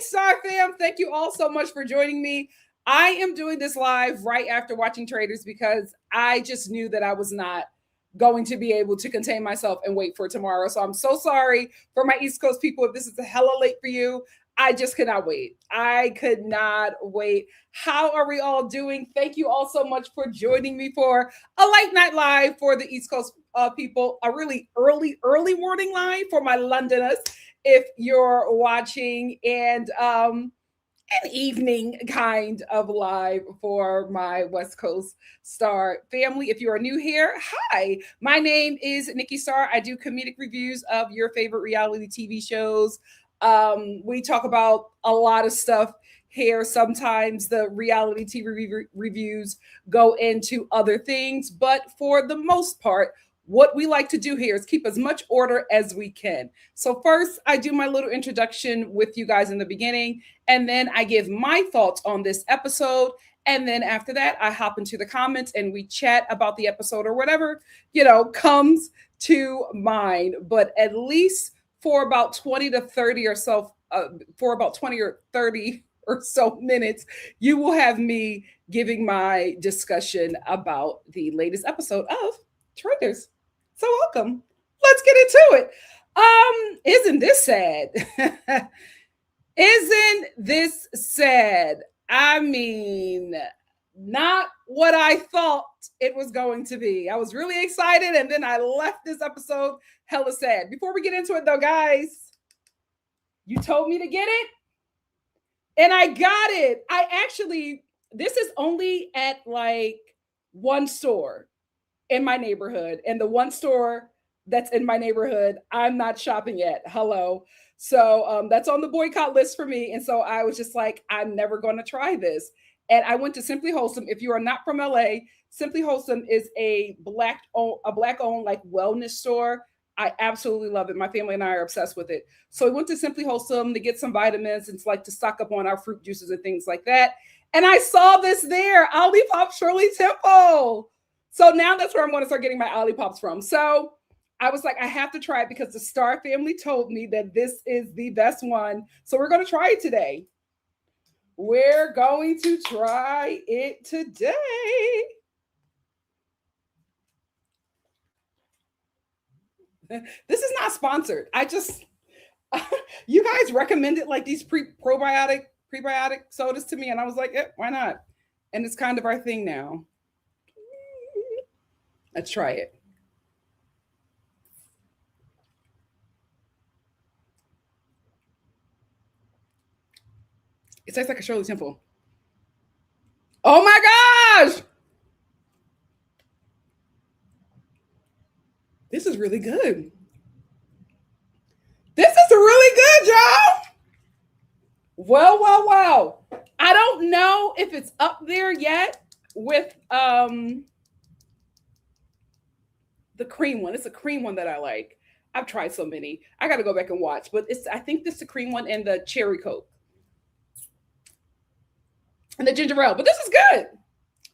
Star fam, thank you all so much for joining me. I am doing this live right after watching Traitors because I just knew that I was not going to be able to contain myself and wait for tomorrow. So I'm so sorry for my East Coast people if this is a hella late for you. I just could not wait. I could not wait. How are we all doing? Thank you all so much for joining me for a late night live for the East Coast people, a really early morning live for my Londoners if you're watching, and an evening kind of live for my West Coast Star family. If you are new here, hi, my name is Nikki.Star. I do comedic reviews of your favorite reality TV shows. We talk about a lot of stuff here. Sometimes the reality TV reviews go into other things, but for the most part, what we like to do here is keep as much order as we can. So first, I do my little introduction with you guys in the beginning, and then I give my thoughts on this episode. And then after that, I hop into the comments and we chat about the episode or whatever, comes to mind. But at least for about 20 to 30 or so, for about 20 or 30 or so minutes, you will have me giving my discussion about the latest episode of Traitors. So welcome. Let's get into it. Isn't this sad? Isn't this sad? I mean, not what I thought it was going to be. I was really excited, and then I left this episode hella sad. Before we get into it, though, guys, you told me to get it, and I got it. This is only at like one store in my neighborhood, and the one store that's in my neighborhood, I'm not shopping at. Hello. So that's on the boycott list for me. And so I was just like, I'm never going to try this. And I went to Simply Wholesome. If you are not from LA, Simply Wholesome is a black owned like wellness store. I absolutely love it. My family and I are obsessed with it. So we went to Simply Wholesome to get some vitamins and like to stock up on our fruit juices and things like that. And I saw this there, Olipop Shirley Temple. So now that's where I'm going to start getting my Olipops from. So I was like, I have to try it because the Star family told me that this is the best one. So we're going to try it today. We're going to try it today. This is not sponsored. I just, you guys recommended like these prebiotic sodas to me, and I was like, why not? And it's kind of our thing now. Let's try it. It tastes like a Shirley Temple. Oh my gosh! This is really good. This is really good, y'all. Well. I don't know if it's up there yet with the cream one. It's a cream one that I like. I've tried so many. I got to go back and watch, but I think this is the cream one and the cherry coke and the ginger ale. But this is good.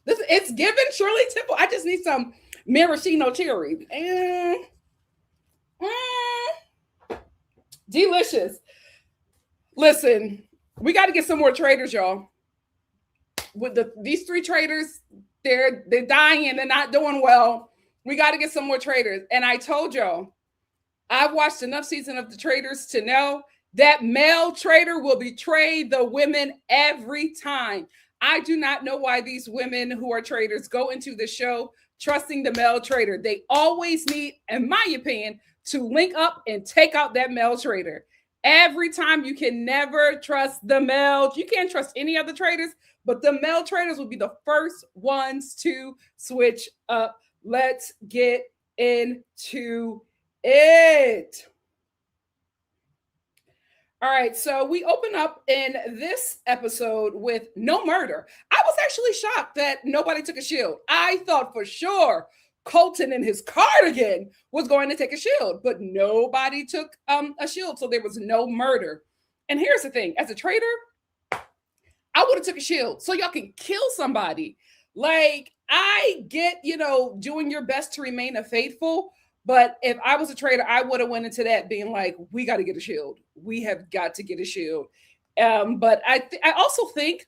It's given Shirley Temple. I just need some maraschino cherry. Delicious. Listen, we got to get some more Traitors, y'all. With these 3 Traitors, they're dying. They're not doing well. We got to get some more Traitors. And I told y'all, I've watched enough season of the Traitors to know that male traitor will betray the women every time. I do not know why these women who are traitors go into the show trusting the male traitor. They always need, in my opinion, to link up and take out that male traitor. Every time. You can never trust the male. You can't trust any other traitors, but the male traitors will be the first ones to switch up. Let's get into it. All right, so we open up in this episode with no murder. I was actually shocked that nobody took a shield. I thought for sure Colton in his cardigan was going to take a shield, but nobody took a shield, so there was no murder. And here's the thing: as a traitor, I would have took a shield so y'all can kill somebody. Like, I get, doing your best to remain a faithful. But if I was a traitor, I would have went into that being like, we got to get a shield. We have got to get a shield. But I also think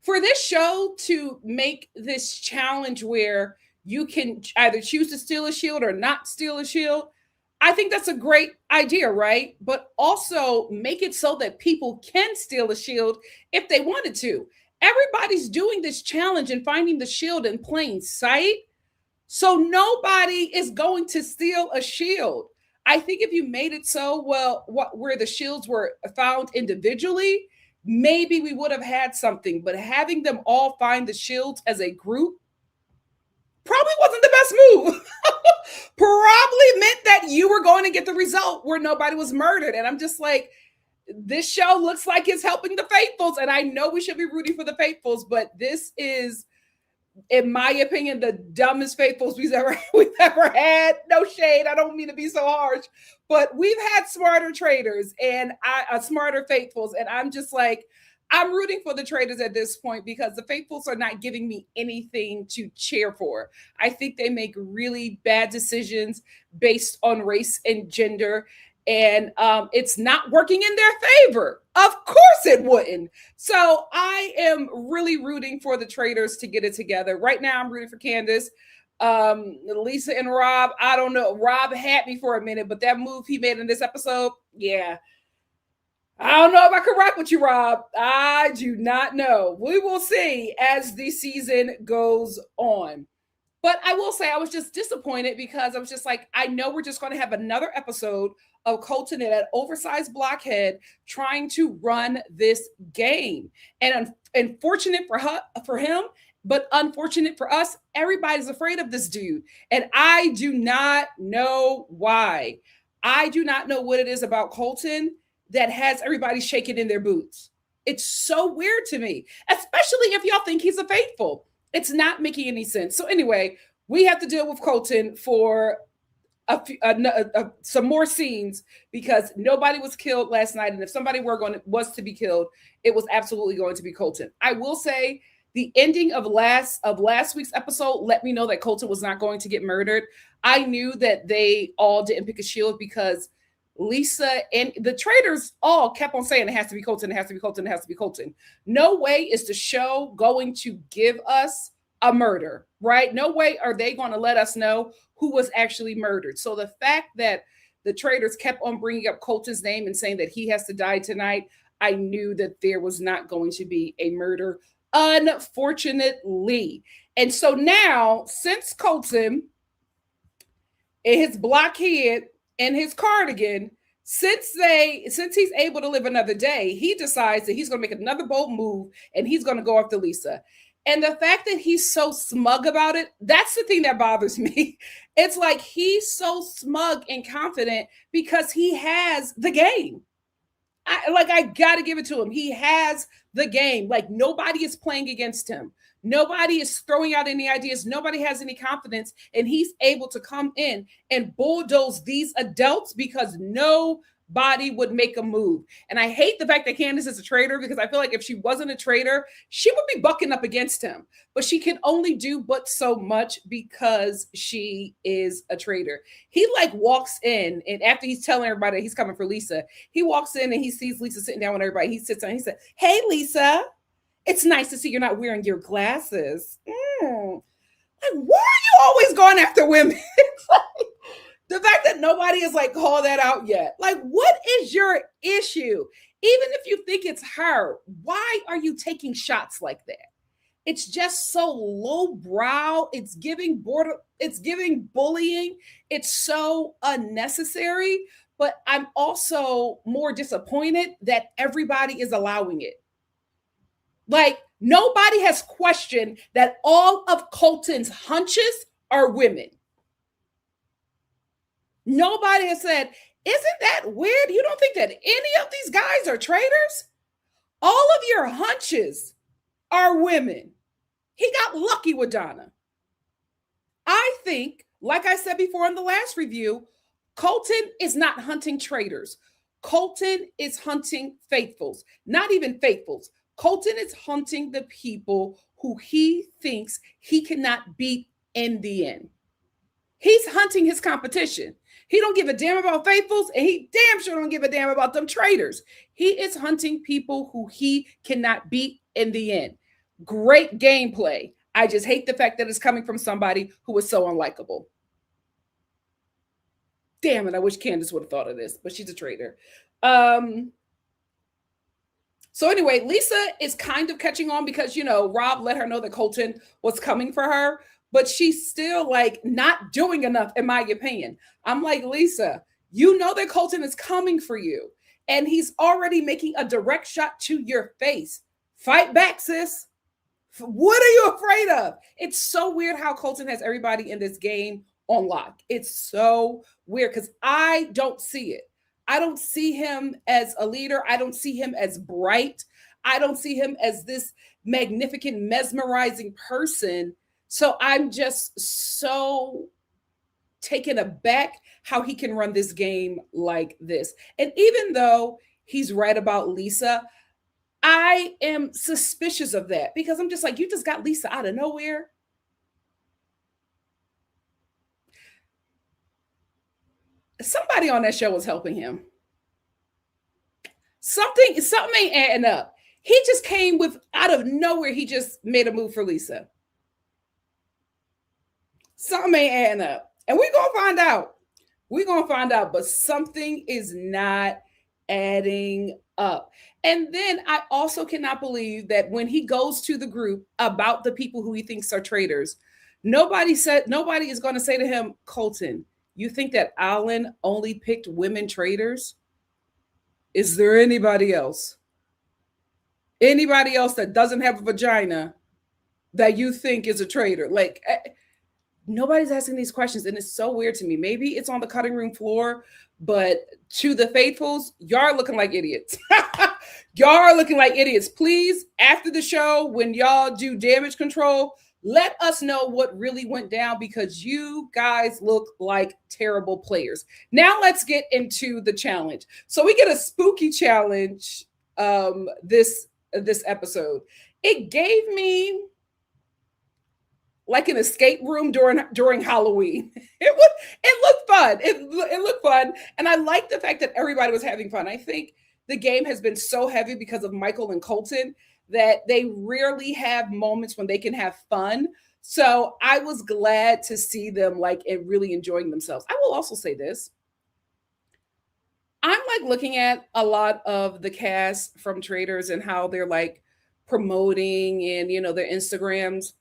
for this show to make this challenge where you can either choose to steal a shield or not steal a shield, I think that's a great idea, right? But also make it so that people can steal a shield if they wanted to. Everybody's doing this challenge and finding the shield in plain sight. So nobody is going to steal a shield. I think if you made it so where the shields were found individually, maybe we would have had something. But having them all find the shields as a group probably wasn't the best move. Probably meant that you were going to get the result where nobody was murdered. And I'm just like, this show looks like it's helping the faithfuls. And I know we should be rooting for the faithfuls, but this is, in my opinion, the dumbest faithfuls we've ever had. No shade. I don't mean to be so harsh, but we've had smarter traitors and smarter faithfuls. And I'm just like, I'm rooting for the traitors at this point because the faithfuls are not giving me anything to cheer for. I think they make really bad decisions based on race and gender. And it's not working in their favor. Of course it wouldn't. So I am really rooting for the traitors to get it together. Right now, I'm rooting for Candace. Lisa and Rob, I don't know. Rob had me for a minute, but that move he made in this episode, yeah. I don't know if I could rock with you, Rob. I do not know. We will see as the season goes on. But I will say I was just disappointed because I was just like, I know we're just going to have another episode of Colton and that oversized blockhead trying to run this game. And unfortunate for him, but unfortunate for us, everybody's afraid of this dude. And I do not know why. I do not know what it is about Colton that has everybody shaking in their boots. It's so weird to me, especially if y'all think he's a faithful. It's not making any sense. So anyway, we have to deal with Colton for some more scenes because nobody was killed last night, and if somebody was to be killed, it was absolutely going to be Colton. I will say the ending of last week's episode let me know that Colton was not going to get murdered. I knew that they all didn't pick a shield because Lisa and the traitors all kept on saying it has to be Colton, it has to be Colton, it has to be Colton. No way is the show going to give us a murder, right? No way are they going to let us know who was actually murdered. So the fact that the traitors kept on bringing up Colton's name and saying that he has to die tonight, I knew that there was not going to be a murder, unfortunately. And so now, since Colton and his blockhead and his cardigan, since he's able to live another day, he decides that he's going to make another bold move and he's going to go after Lisa. And the fact that he's so smug about it, that's the thing that bothers me. It's like he's so smug and confident because he has the game. I got to give it to him. He has the game. Like nobody is playing against him. Nobody is throwing out any ideas. Nobody has any confidence. And he's able to come in and bulldoze these adults because nobody would make a move. And I hate the fact that Candace is a traitor because I feel like if she wasn't a traitor, she would be bucking up against him. But she can only do but so much because she is a traitor. He like walks in, and after he's telling everybody that he's coming for Lisa, he walks in and he sees Lisa sitting down with everybody. He sits down and he said, "Hey, Lisa. It's nice to see you're not wearing your glasses." Like, why are you always going after women? Like, the fact that nobody has like called that out yet. Like, what is your issue? Even if you think it's her, why are you taking shots like that? It's just so lowbrow. It's giving bullying. It's so unnecessary. But I'm also more disappointed that everybody is allowing it. Like, nobody has questioned that all of Colton's hunches are women. Nobody has said, isn't that weird? You don't think that any of these guys are traitors? All of your hunches are women. He got lucky with Donna. I think, like I said before in the last review, Colton is not hunting traitors. Colton is hunting faithfuls. Not even faithfuls. Colton is hunting the people who he thinks he cannot beat in the end. He's hunting his competition. He don't give a damn about faithfuls, and he damn sure don't give a damn about them traitors. He is hunting people who he cannot beat in the end. Great gameplay. I just hate the fact that it's coming from somebody who is so unlikable. Damn it, I wish Candace would have thought of this, but she's a traitor. So anyway, Lisa is kind of catching on because, Rob let her know that Colton was coming for her, but she's still like not doing enough, in my opinion. I'm like, Lisa, you know that Colton is coming for you, and he's already making a direct shot to your face. Fight back, sis. What are you afraid of? It's so weird how Colton has everybody in this game on lock. It's so weird because I don't see it. I don't see him as a leader. I don't see him as bright. I don't see him as this magnificent, mesmerizing person. So I'm just so taken aback how he can run this game like this. And even though he's right about Lisa, I am suspicious of that because I'm just like, you just got Lisa out of nowhere. Somebody on that show was helping him. Something ain't adding up. He just came with out of nowhere. He just made a move for Lisa. Something ain't adding up. And we're going to find out. We're going to find out. But something is not adding up. And then I also cannot believe that when he goes to the group about the people who he thinks are traitors, nobody is going to say to him, Colton, you think that Alan only picked women traitors? Is there anybody else? Anybody else that doesn't have a vagina that you think is a traitor? Like, nobody's asking these questions, and it's so weird to me. Maybe it's on the cutting room floor, but to the faithfuls, y'all are looking like idiots. Y'all are looking like idiots. Please, after the show, when y'all do damage control, Let us know what really went down because you guys look like terrible players. Now let's get into the challenge. So we get a spooky challenge this episode. It gave me like an escape room during Halloween. It looked fun. It looked fun, and I like the fact that everybody was having fun. I think the game has been so heavy because of Michael and Colton that they rarely have moments when they can have fun. So I was glad to see them like and really enjoying themselves. I will also say this. I'm like looking at a lot of the cast from Traitors and how they're like promoting and their Instagrams.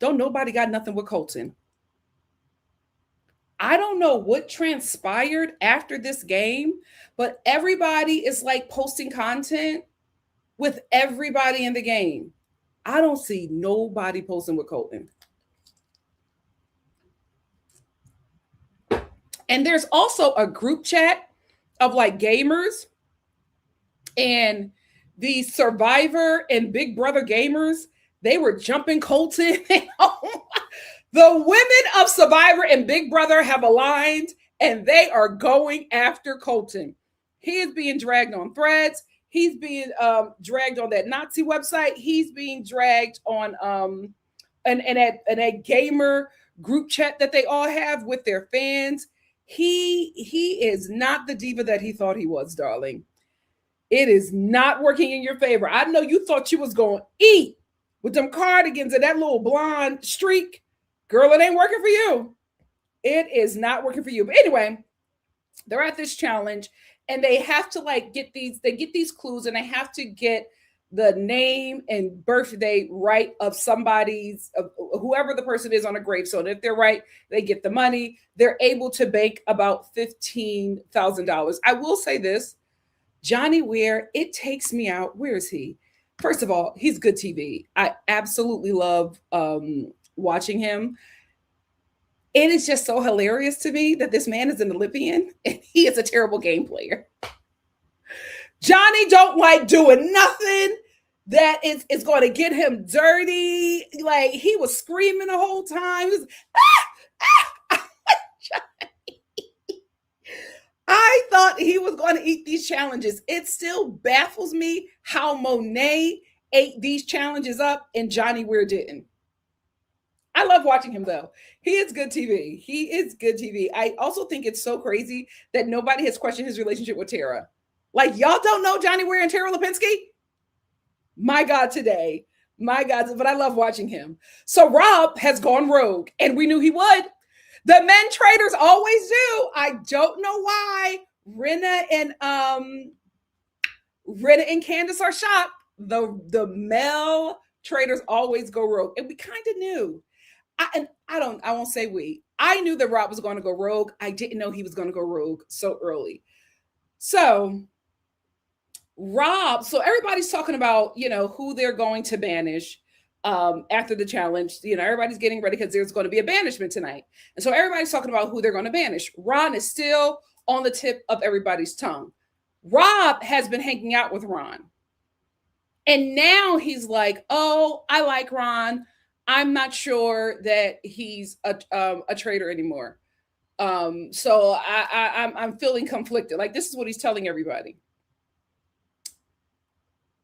Don't nobody got nothing with Colton. I don't know what transpired after this game, but everybody is like posting content with everybody in the game. I don't see nobody posting with Colton. And there's also a group chat of like gamers, and the Survivor and Big Brother gamers, they were jumping Colton. The women of Survivor and Big Brother have aligned and they are going after Colton. He is being dragged on Threads. He's being dragged on that Nazi website. He's being dragged on and at gamer group chat that they all have with their fans. He is not the diva that he thought he was, darling. It is not working in your favor. I know you thought you was going to eat with them cardigans and that little blonde streak. Girl, it ain't working for you. It is not working for you. But anyway, they're at this challenge and they have to like get these clues, and they have to get the name and birthday right of somebody's, of whoever the person is on a gravestone. If they're right, they get the money. They're able to bank about $15,000. I will say this, Johnny Weir, it takes me out. Where is he? First of all, he's good TV. I absolutely love watching him. It is just so hilarious to me that this man is an Olympian and he is a terrible game player. Johnny don't like doing nothing that is going to get him dirty. Like, he was screaming the whole time. He was, I thought he was going to eat these challenges. It still baffles me how Monet ate these challenges up and Johnny Weir didn't. I love watching him though. He is good TV. He is good TV. I also think it's so crazy that nobody has questioned his relationship with Tara. Like, y'all don't know Johnny Weir and Tara Lipinski? My God, today. My God, but I love watching him. So Rob has gone rogue, and we knew he would. The men Traitors always do. I don't know why Rinna and Candace are shocked. The male Traitors always go rogue, and we kind of knew. I won't say we. I knew that Rob was going to go rogue. I didn't know he was going to go rogue so early. So Rob, so everybody's talking about, who they're going to banish after the challenge. Everybody's getting ready because there's going to be a banishment tonight. And so everybody's talking about who they're going to banish. Ron is still on the tip of everybody's tongue. Rob has been hanging out with Ron. And now he's like, oh, I like Ron. I'm not sure that he's a traitor anymore. So I'm feeling conflicted. Like, this is what he's telling everybody.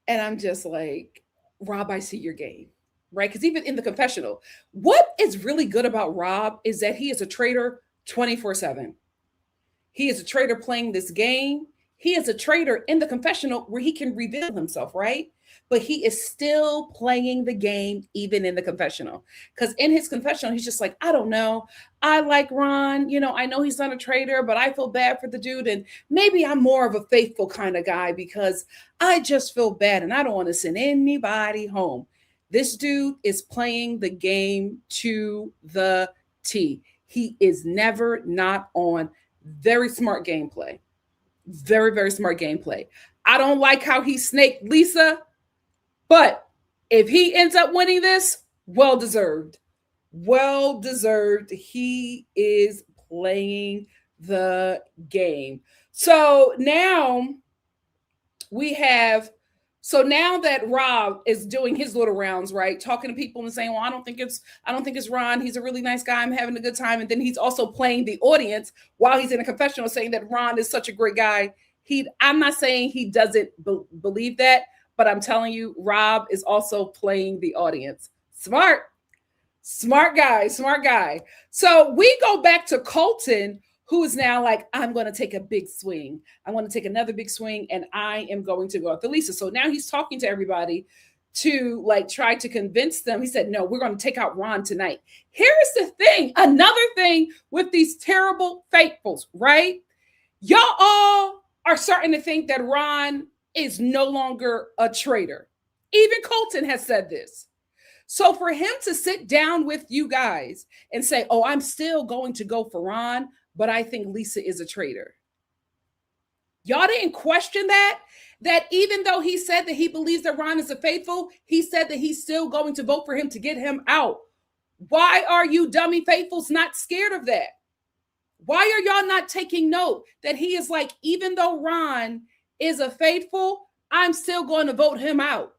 And I'm just like, Rob, I see your game, right? Because even in the confessional, what is really good about Rob is that he is a traitor 24/7. He is a traitor playing this game. He is a traitor in the confessional where he can reveal himself, right? But he is still playing the game even in the confessional. Because in his confessional, he's just like, I don't know. I like Ron. I know he's not a traitor, but I feel bad for the dude. And maybe I'm more of a faithful kind of guy because I just feel bad and I don't want to send anybody home. This dude is playing the game to the T. He is never not on. Very smart gameplay. Very, very smart gameplay. I don't like how he snaked Lisa, but if he ends up winning this, well deserved. Well deserved. He is playing the game. So now we have So now that Rob is doing his little rounds, right, talking to people and saying, "Well, I don't think it's Ron. He's a really nice guy. I'm having a good time." And then he's also playing the audience while he's in a confessional, saying that Ron is such a great guy. I'm not saying he doesn't believe that, but I'm telling you, Rob is also playing the audience. Smart, smart guy, smart guy. So we go back to Colton, who is now like, I'm going to take a big swing. I want to take another big swing, and I am going to go after Lisa. So now he's talking to everybody to like try to convince them. He said, no, we're going to take out Ron tonight. Here's the thing. Another thing with these terrible faithfuls, right? Y'all all are starting to think that Ron is no longer a traitor. Even Colton has said this. So for him to sit down with you guys and say, oh, I'm still going to go for Ron, but I think Lisa is a traitor. Y'all didn't question that? That even though he said that he believes that Ron is a faithful, he said that he's still going to vote for him to get him out. Why are you dummy faithfuls not scared of that? Why are y'all not taking note that he is like, even though Ron is a faithful, I'm still going to vote him out?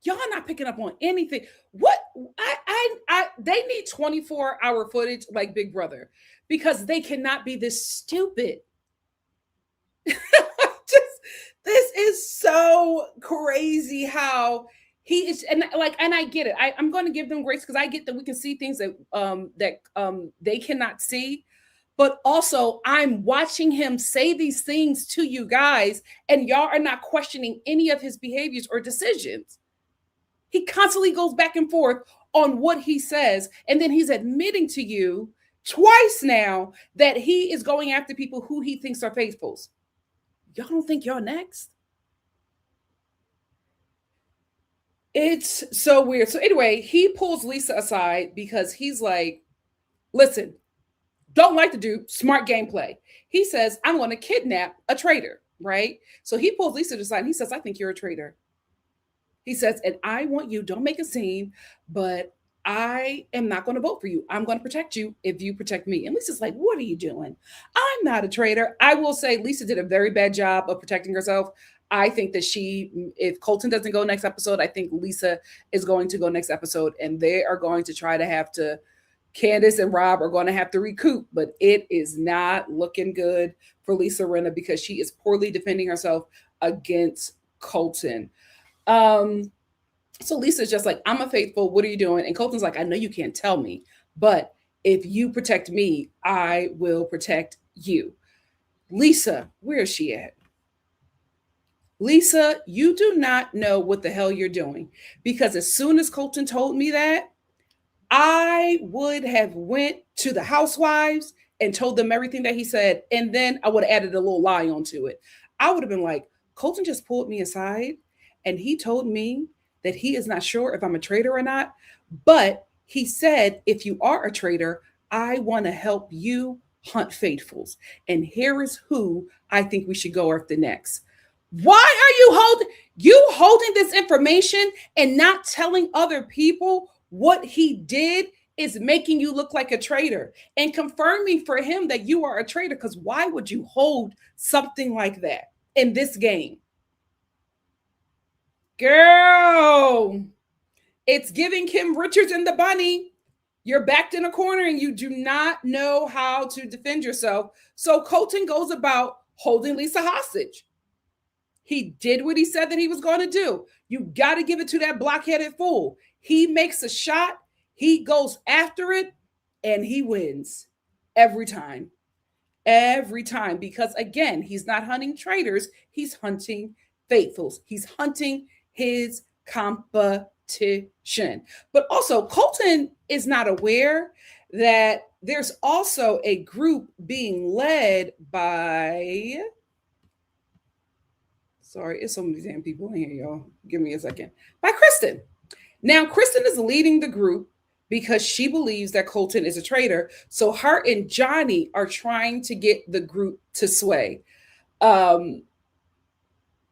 Y'all not picking up on anything. What they need 24-hour footage like Big Brother, because they cannot be this stupid. This is so crazy how he is, and I get it. I'm going to give them grace because I get that we can see things that they cannot see. But also, I'm watching him say these things to you guys, and y'all are not questioning any of his behaviors or decisions. He constantly goes back and forth on what he says, and then he's admitting to you twice now that he is going after people who he thinks are faithfuls. Y'all don't think y'all next? It's so weird. So anyway, he pulls Lisa aside because he's like, listen, don't like the dude, smart gameplay. He says, I'm going to kidnap a traitor, right? So he pulls Lisa aside and he says, I think you're a traitor. He says, and I want you, don't make a scene, but I am not going to vote for you. I'm going to protect you if you protect me. And Lisa's like, what are you doing? I'm not a traitor. I will say Lisa did a very bad job of protecting herself. I think that if Colton doesn't go next episode, I think Lisa is going to go next episode, and they are going to try to have to, Candace and Rob are going to have to recoup, but it is not looking good for Lisa Rinna because she is poorly defending herself against Colton. So Lisa's just like, I'm a faithful. What are you doing? And Colton's like, I know you can't tell me, but if you protect me, I will protect you. Lisa, where is she at? Lisa, you do not know what the hell you're doing, because as soon as Colton told me that, I would have went to the housewives and told them everything that he said. And then I would have added a little lie onto it. I would have been like, Colton just pulled me aside and he told me that he is not sure if I'm a traitor or not. But he said, if you are a traitor, I want to help you hunt faithfuls. And here is who I think we should go after next. Why are you holding this information and not telling other people what he did is making you look like a traitor and confirming for him that you are a traitor? Because why would you hold something like that in this game? Girl, it's giving Kim Richards and the bunny. You're backed in a corner and you do not know how to defend yourself. So Colton goes about holding Lisa hostage. He did what he said that he was going to do. You got to give it to that blockheaded fool. He makes a shot, he goes after it, and he wins every time. Every time. Because again, he's not hunting traitors, he's hunting faithfuls. He's hunting his competition. But also, Colton is not aware that there's also a group being led by... Sorry, it's so many damn people in here, y'all. Give me a second. By Kristen. Now, Kristen is leading the group because she believes that Colton is a traitor. So her and Johnny are trying to get the group to sway.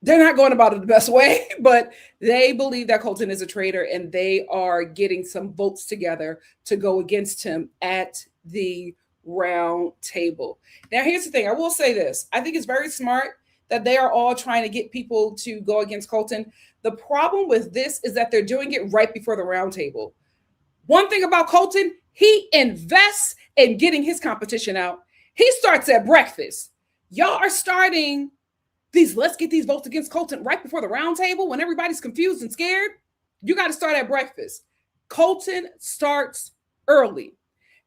They're not going about it the best way, but they believe that Colton is a traitor, and they are getting some votes together to go against him at the round table. Now, here's the thing. I will say this. I think it's very smart that they are all trying to get people to go against Colton. The problem with this is that they're doing it right before the roundtable. One thing about Colton, he invests in getting his competition out. He starts at breakfast. Y'all are starting these, let's get these votes against Colton right before the roundtable when everybody's confused and scared. You got to start at breakfast. Colton starts early.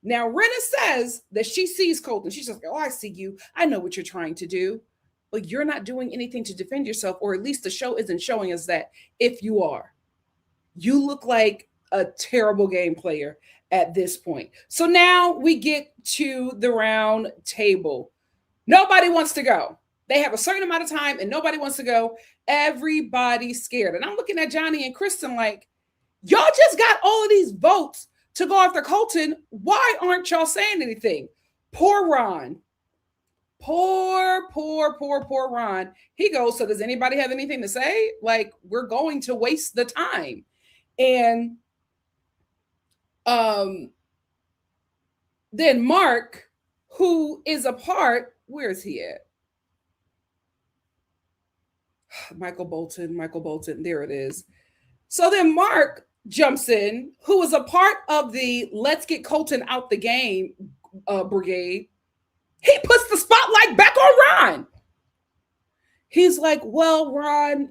Now, Rinna says that she sees Colton. She's just like, oh, I see you. I know what you're trying to do. But you're not doing anything to defend yourself, or at least the show isn't showing us that. If you are, you look like a terrible game player at this point. So now we get to the round table. Nobody wants to go. They have a certain amount of time and nobody wants to go. Everybody's scared. And I'm looking at Johnny and Kristen like, y'all just got all of these votes to go after Colton. Why aren't y'all saying anything? Poor Ron. Poor Ron. He goes, so does anybody have anything to say? Like, we're going to waste the time. And then Mark, who is a part, where is he at? Michael Bolton, there it is. So then Mark jumps in, who is a part of the let's get Colton out the game brigade. He puts the spotlight back on Ron. He's like, well, Ron,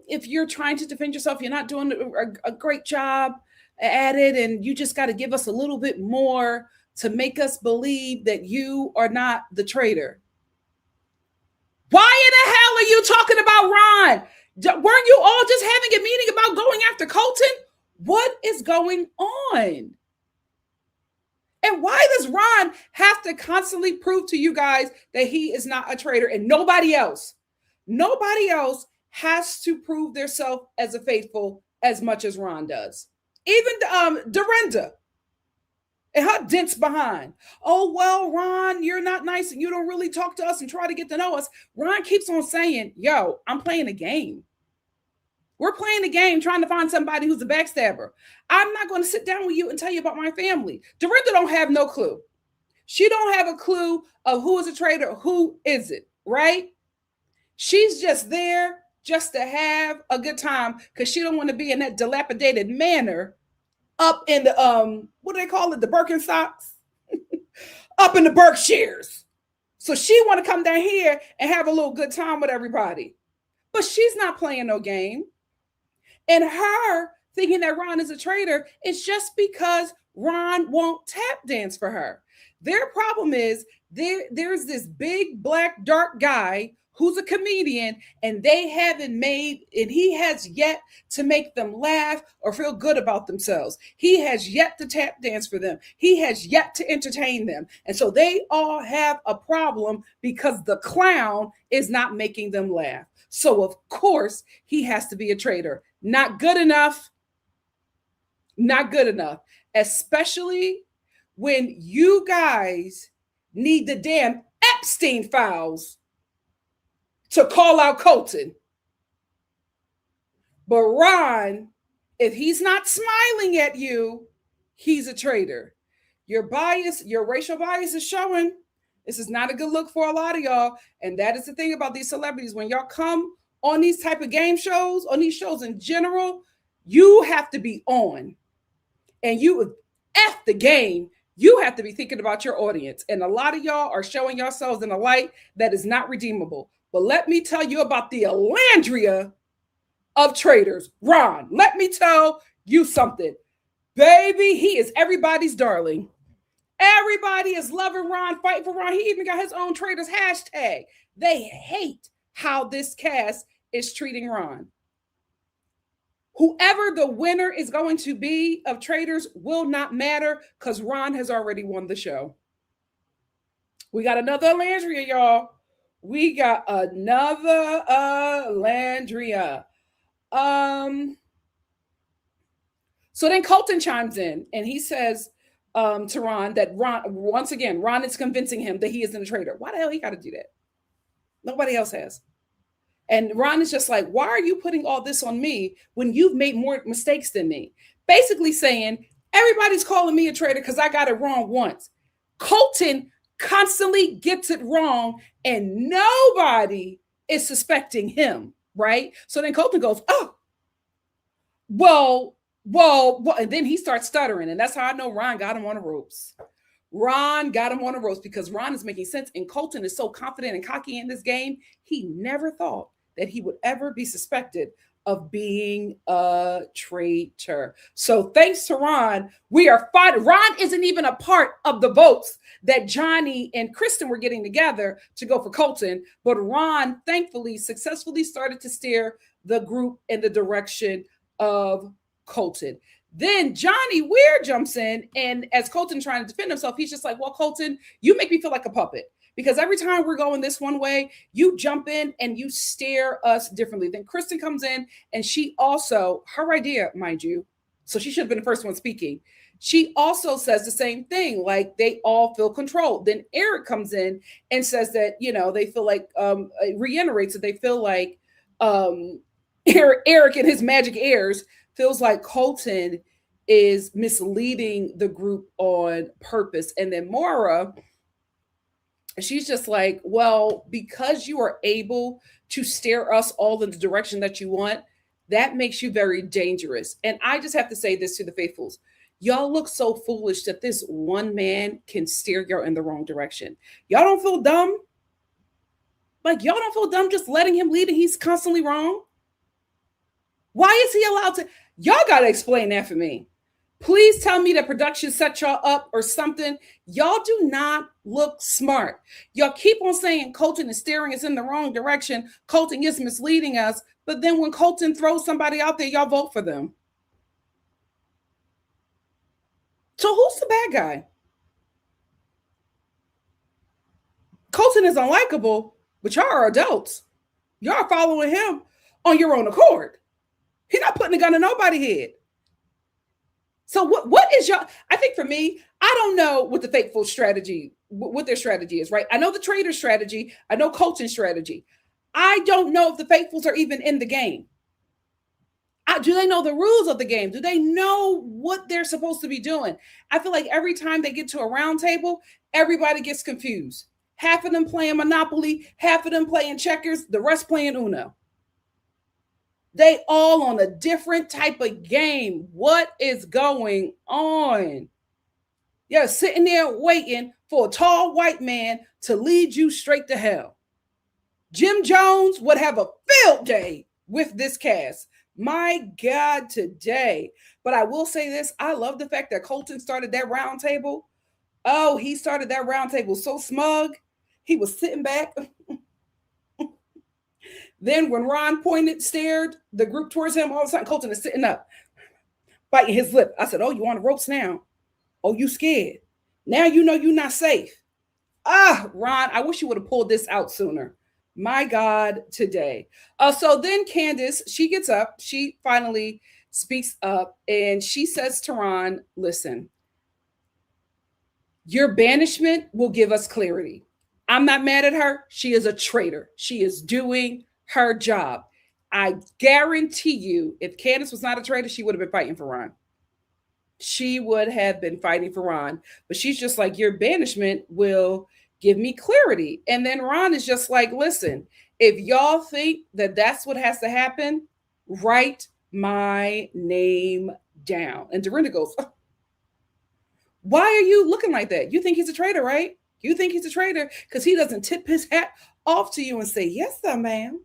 if you're trying to defend yourself, you're not doing a great job at it, and you just got to give us a little bit more to make us believe that you are not the traitor. Why in the hell are you talking about Ron? Weren't you all just having a meeting about going after Colton? What is going on? And why does Ron have to constantly prove to you guys that he is not a traitor, and nobody else has to prove themselves as a faithful as much as Ron does? Even Dorinda and her dense behind. Oh, well, Ron, you're not nice and you don't really talk to us and try to get to know us. Ron keeps on saying, yo, I'm playing a game. We're playing a game trying to find somebody who's a backstabber. I'm not going to sit down with you and tell you about my family. Dorinda don't have no clue. She don't have a clue of who is a traitor, who isn't, right? She's just there just to have a good time because she don't want to be in that dilapidated manner up in the, what do they call it? The Birkenstocks? Up in the Berkshires. So she want to come down here and have a little good time with everybody. But she's not playing no game. And her thinking that Ron is a traitor is just because Ron won't tap dance for her. Their problem is there's this big black dark guy who's a comedian, and they haven't made, and he has yet to make them laugh or feel good about themselves. He has yet to tap dance for them. He has yet to entertain them. And so they all have a problem because the clown is not making them laugh. So of course he has to be a traitor. Not good enough. Not good enough. Especially when you guys need the damn Epstein files to call out Colton. But Ron, if he's not smiling at you, he's a traitor. Your bias, your racial bias is showing. This is not a good look for a lot of y'all. And that is the thing about these celebrities. When y'all come on these type of game shows, on these shows in general, you have to be on. And you F the game. You have to be thinking about your audience. And a lot of y'all are showing yourselves in a light that is not redeemable. But let me tell you about the Alandria of traitors. Ron, let me tell you something. Baby, he is everybody's darling. Everybody is loving Ron, fighting for Ron. He even got his own traitors hashtag. They hate how this cast is treating Ron. Whoever the winner is going to be of Traitors will not matter because Ron has already won the show. We got another Alandria, y'all. We got another Alandria. So then Colton chimes in and he says to Ron that once again, Ron is convincing him that he isn't a traitor. Why the hell he got to do that? Nobody else has. And Ron is just like, why are you putting all this on me when you've made more mistakes than me? Basically saying, everybody's calling me a traitor because I got it wrong once. Colton constantly gets it wrong and nobody is suspecting him, right? So then Colton goes, oh, well, and then he starts stuttering. And that's how I know Ron got him on the ropes. Ron got him on the ropes because Ron is making sense. And Colton is so confident and cocky in this game, he never thought that he would ever be suspected of being a traitor. So thanks to Ron, we are fighting. Ron isn't even a part of the votes that Johnny and Kristen were getting together to go for Colton. But Ron, thankfully, successfully started to steer the group in the direction of Colton. Then Johnny Weir jumps in, and as Colton trying to defend himself, he's just like, well, Colton, you make me feel like a puppet. Because every time we're going this one way, you jump in and you stare us differently. Then Kristen comes in and she also, her idea, mind you, so she should have been the first one speaking. She also says the same thing, like they all feel controlled. Then Eric comes in and says that, they feel like, reiterates that they feel like Eric and his magic airs feels like Colton is misleading the group on purpose. And then Maura, she's just like, well, because you are able to steer us all in the direction that you want, that makes you very dangerous. And I just have to say this to the faithfuls. Y'all look so foolish that this one man can steer y'all in the wrong direction. Y'all don't feel dumb? Like, y'all don't feel dumb just letting him lead and he's constantly wrong? Why is he allowed to? Y'all got to explain that for me. Please tell me that production set y'all up or something. Y'all do not look smart. Y'all keep on saying Colton is steering us in the wrong direction. Colton is misleading us. But then when Colton throws somebody out there, y'all vote for them. So who's the bad guy? Colton is unlikable, but y'all are adults. Y'all are following him on your own accord. He's not putting a gun in nobody's head. So what is y'all? I think for me, I don't know what the faithful strategy, what their strategy is, right? I know the Traitors strategy. I know Colton's strategy. I don't know if the faithfuls are even in the game. Do they know the rules of the game? Do they know what they're supposed to be doing? I feel like every time they get to a round table, everybody gets confused. Half of them playing Monopoly, half of them playing checkers, the rest playing Uno. They all on a different type of game. What is going on? You're sitting there waiting for a tall white man to lead you straight to hell. Jim Jones would have a field day with this cast. My God, today. But I will say this. I love the fact that Colton started that round table. Oh, he started that round table so smug. He was sitting back. Then when Ron stared the group towards him, all of a sudden Colton is sitting up, biting his lip. I said, oh, you on the ropes now? Oh, you scared? Now you know you're not safe. Ron, I wish you would have pulled this out sooner. My God, today. So then Candace, she gets up. She finally speaks up and she says to Ron, listen, your banishment will give us clarity. I'm not mad at her. She is a traitor. She is doing her job. I guarantee you, if Candace was not a traitor, she would have been fighting for Ron. She would have been fighting for Ron. But she's just like, your banishment will give me clarity. And then Ron is just like, listen, if y'all think that that's what has to happen, write my name down. And Dorinda goes, why are you looking like that? You think he's a traitor, right? You think he's a traitor because he doesn't tip his hat off to you and say, yes, sir, ma'am.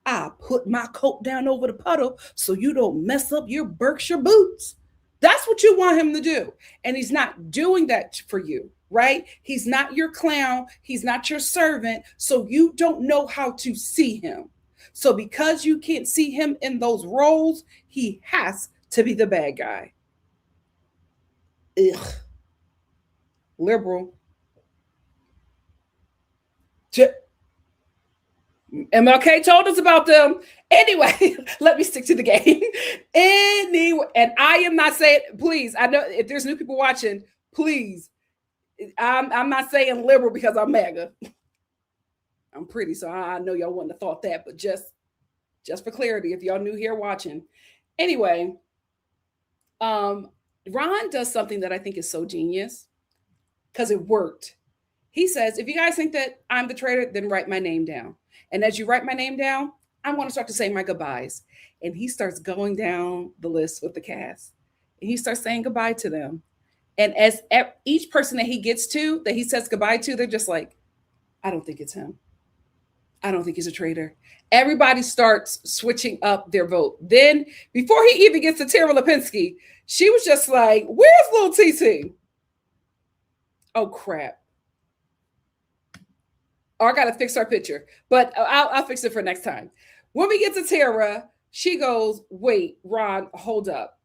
I put my coat down over the puddle so you don't mess up your Berkshire boots. That's what you want him to do. And he's not doing that for you, right? He's not your clown. He's not your servant. So you don't know how to see him. So because you can't see him in those roles, he has to be the bad guy. Ugh. Liberal. MLK told us about them. Anyway, let me stick to the game. Anyway, and I am not saying, please, I know if there's new people watching, please, I'm not saying liberal because I'm MAGA. I'm pretty, so I know y'all wouldn't have thought that, but just for clarity, if y'all new here watching. Anyway, Ron does something that I think is so genius because it worked. He says, if you guys think that I'm the traitor, then write my name down. And as you write my name down, I'm going to start to say my goodbyes. And he starts going down the list with the cast. And he starts saying goodbye to them. And as each person that he gets to, that he says goodbye to, they're just like, I don't think it's him. I don't think he's a traitor. Everybody starts switching up their vote. Then, before he even gets to Tara Lipinski, she was just like, where's little TT? Oh, crap. Oh, I got to fix our picture. But I'll fix it for next time. When we get to Tara, she goes, wait, Ron, hold up.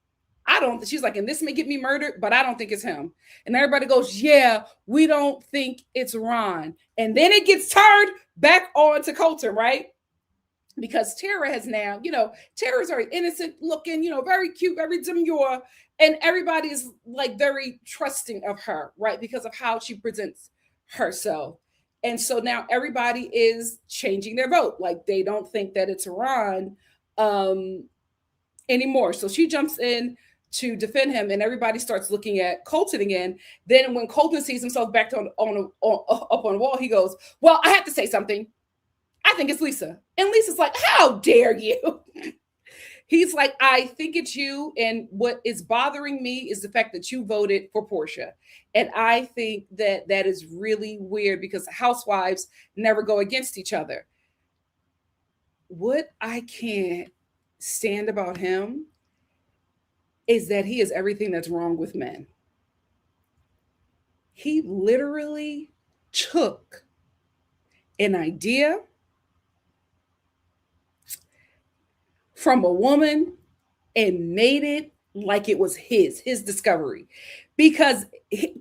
She's like, and this may get me murdered, but I don't think it's him. And everybody goes, yeah, we don't think it's Ron. And then it gets turned back on to Colton, right? Because Tara has now, Tara's very innocent looking, very cute, very demure. And everybody is like very trusting of her, right? Because of how she presents herself. And so now everybody is changing their vote. Like they don't think that it's Ron anymore. So she jumps in to defend him, and everybody starts looking at Colton again. Then when Colton sees himself back up on the wall, he goes, well, I have to say something. I think it's Lisa. And Lisa's like, how dare you? He's like, I think it's you. And what is bothering me is the fact that you voted for Portia. And I think that that is really weird because housewives never go against each other. What I can't stand about him is that he is everything that's wrong with men. He literally took an idea from a woman and made it like it was his discovery. Because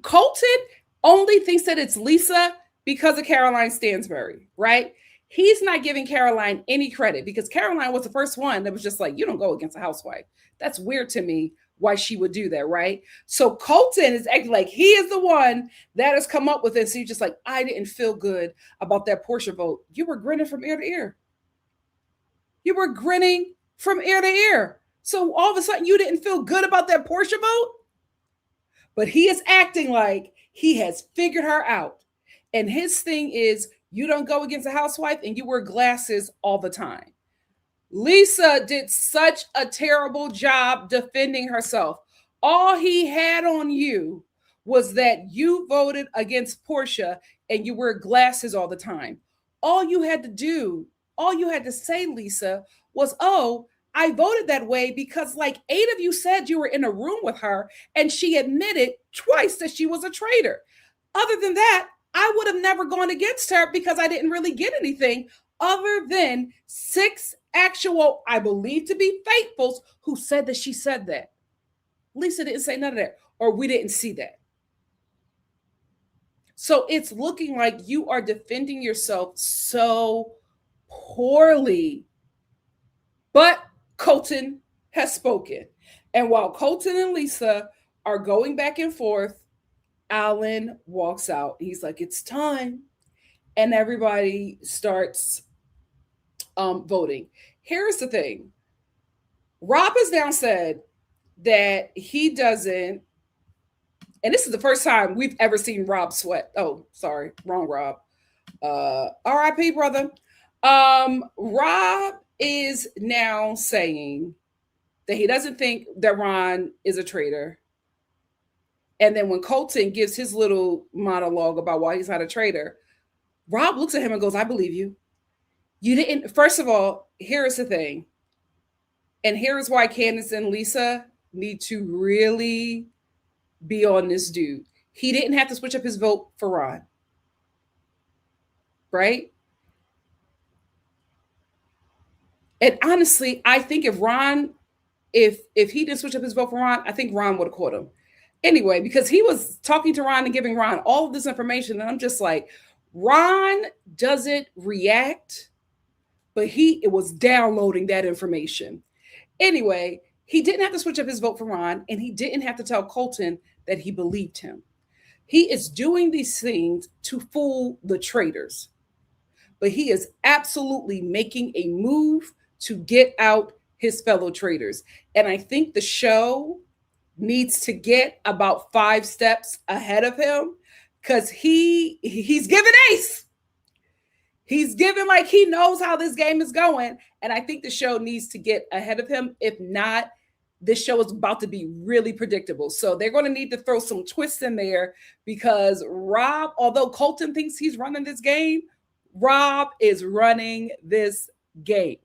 Colton only thinks that it's Lisa because of Caroline Stansbury, right? He's not giving Caroline any credit because Caroline was the first one that was just like, you don't go against a housewife. That's weird to me why she would do that, right? So Colton is acting like he is the one that has come up with it. So he's just like, I didn't feel good about that Portia vote. You were grinning from ear to ear. You were grinning from ear to ear. So all of a sudden you didn't feel good about that Portia vote? But he is acting like he has figured her out. And his thing is, you don't go against a housewife and you wear glasses all the time. Lisa did such a terrible job defending herself. All he had on you was that you voted against Portia and you wear glasses all the time. All you had to do, all you had to say, Lisa, was, oh, I voted that way because like 8 of you said you were in a room with her and she admitted twice that she was a traitor. Other than that, I would have never gone against her because I didn't really get anything other than 6 actual, I believe to be faithfuls who said that she said that. Lisa didn't say none of that, or we didn't see that. So it's looking like you are defending yourself so poorly. But Colton has spoken. And while Colton and Lisa are going back and forth, Alan walks out. He's like, it's time. And everybody starts voting. Here's the thing. Rob has now said that he doesn't, and this is the first time we've ever seen Rob sweat. Oh, sorry, wrong Rob. R.I.P. brother. Rob is now saying that he doesn't think that Ron is a traitor. And then when Colton gives his little monologue about why he's not a traitor, Rob looks at him and goes, I believe you. You didn't, first of all, here's the thing. And here's why Candace and Lisa need to really be on this dude. He didn't have to switch up his vote for Ron. Right? And honestly, I think if he didn't switch up his vote for Ron, I think Ron would have caught him. Anyway, because he was talking to Ron and giving Ron all of this information. And I'm just like, Ron doesn't react, but it was downloading that information. Anyway, he didn't have to switch up his vote for Ron, and he didn't have to tell Colton that he believed him. He is doing these things to fool the traitors, but he is absolutely making a move to get out his fellow traitors. And I think the show needs to get about 5 steps ahead of him, because he's giving ace. He's giving like he knows how this game is going. And I think the show needs to get ahead of him. If not, this show is about to be really predictable. So they're going to need to throw some twists in there because Rob, although Colton thinks he's running this game, Rob is running this game.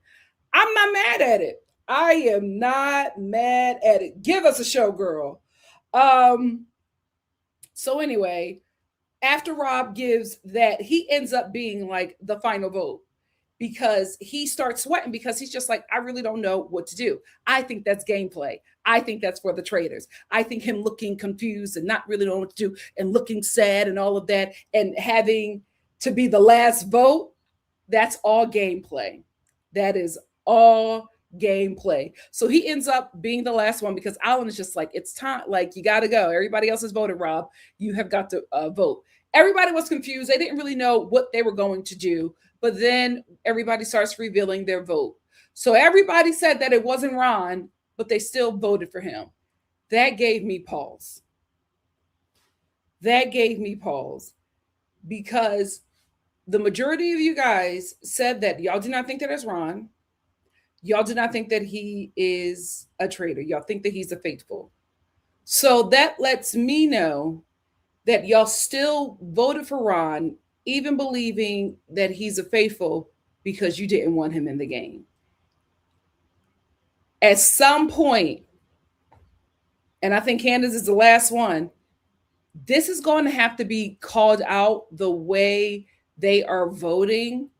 I'm not mad at it. I am not mad at it. Give us a show, girl. So anyway, after Rob gives that, he ends up being like the final vote because he starts sweating because he's just like, I really don't know what to do. I think that's gameplay. I think that's for the traitors. I think him looking confused and not really knowing what to do and looking sad and all of that and having to be the last vote, that's all gameplay. That is all gameplay. So he ends up being the last one because Alan is just like, it's time, like you got to go. Everybody else has voted, Rob. You have got to vote. Everybody was confused. They didn't really know what they were going to do. But then everybody starts revealing their vote. So everybody said that it wasn't Ron, but they still voted for him. That gave me pause. That gave me pause because the majority of you guys said that y'all do not think that it's Ron. Y'all do not think that he is a traitor. Y'all think that he's a faithful. So that lets me know that y'all still voted for Ron, even believing that he's a faithful because you didn't want him in the game. At some point, and I think Candace is the last one, this is going to have to be called out the way they are voting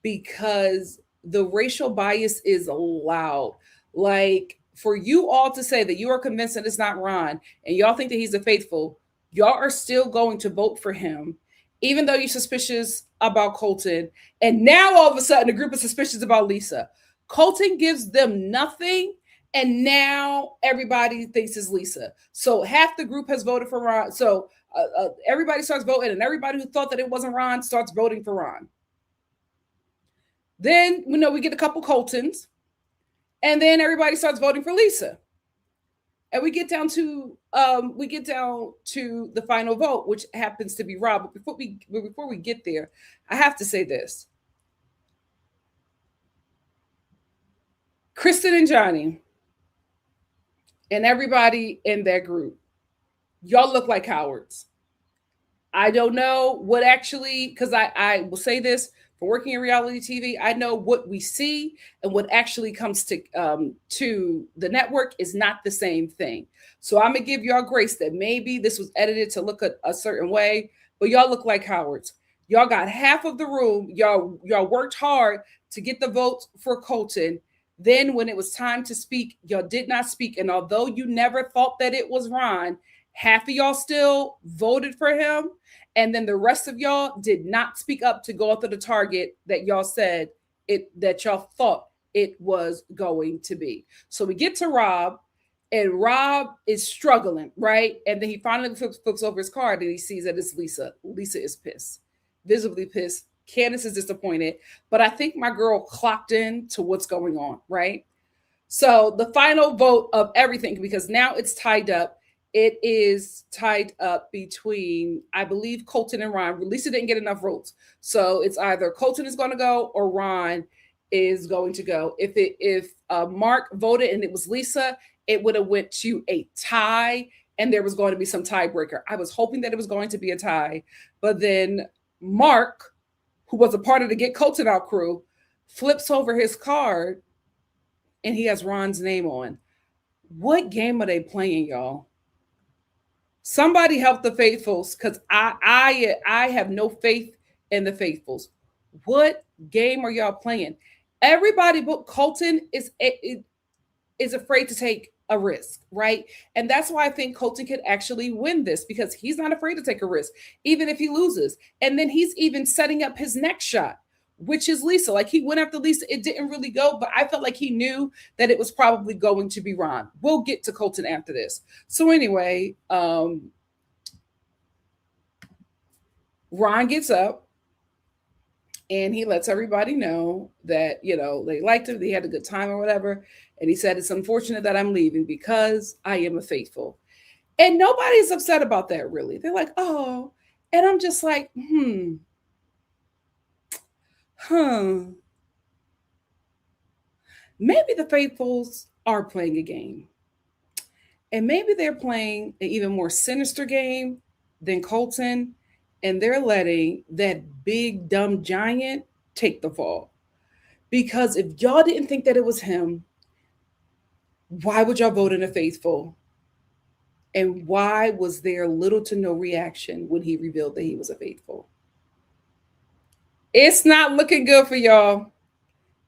because the racial bias is loud. Like for you all to say that you are convinced that it's not Ron and y'all think that he's a faithful, y'all are still going to vote for him, even though you're suspicious about Colton. And now all of a sudden, the group is suspicious about Lisa. Colton gives them nothing, and now everybody thinks it's Lisa. So half the group has voted for Ron. So everybody starts voting, and everybody who thought that it wasn't Ron starts voting for Ron. Then we get a couple Coltons, and then everybody starts voting for Lisa. And we get down to the final vote, which happens to be Rob. But before we get there, I have to say this. Kristen and Johnny and everybody in that group, y'all look like cowards. I don't know what actually, because I will say this, for working in reality TV, I know what we see and what actually comes to the network is not the same thing. So I'm gonna give y'all grace that maybe this was edited to look a certain way, but y'all look like cowards. Y'all got half of the room. Y'all worked hard to get the votes for Colton. Then when it was time to speak, y'all did not speak. And although you never thought that it was Ron, half of y'all still voted for him. And then the rest of y'all did not speak up to go after the target that y'all said that y'all thought it was going to be. So we get to Rob, and Rob is struggling, right? And then he finally flips over his card and he sees that it's Lisa. Lisa is pissed, visibly pissed. Candace is disappointed, but I think my girl clocked in to what's going on, right? So the final vote of everything, because now it's tied up. It is tied up between, I believe, Colton and Ron. Lisa didn't get enough votes. So it's either Colton is going to go or Ron is going to go. If Mark voted and it was Lisa, it would have went to a tie and there was going to be some tiebreaker. I was hoping that it was going to be a tie. But then Mark, who was a part of the Get Colton Out crew, flips over his card and he has Ron's name on. What game are they playing, y'all? Somebody help the faithfuls, because I have no faith in the faithfuls. What game are y'all playing? Everybody but Colton is afraid to take a risk, right? And that's why I think Colton could actually win this, because he's not afraid to take a risk, even if he loses. And then he's even setting up his next shot, which is Lisa. Like, he went after Lisa. It didn't really go, but I felt like he knew that it was probably going to be Ron. We'll get to Colton after this. So anyway, Ron gets up and he lets everybody know that, they liked him, they had a good time or whatever. And he said, it's unfortunate that I'm leaving because I am a faithful. And nobody's upset about that, really. They're like, oh. And I'm just like, huh. Maybe the faithfuls are playing a game. And maybe they're playing an even more sinister game than Colton. And they're letting that big, dumb giant take the fall. Because if y'all didn't think that it was him, why would y'all vote in a faithful? And why was there little to no reaction when he revealed that he was a faithful? It's not looking good for y'all.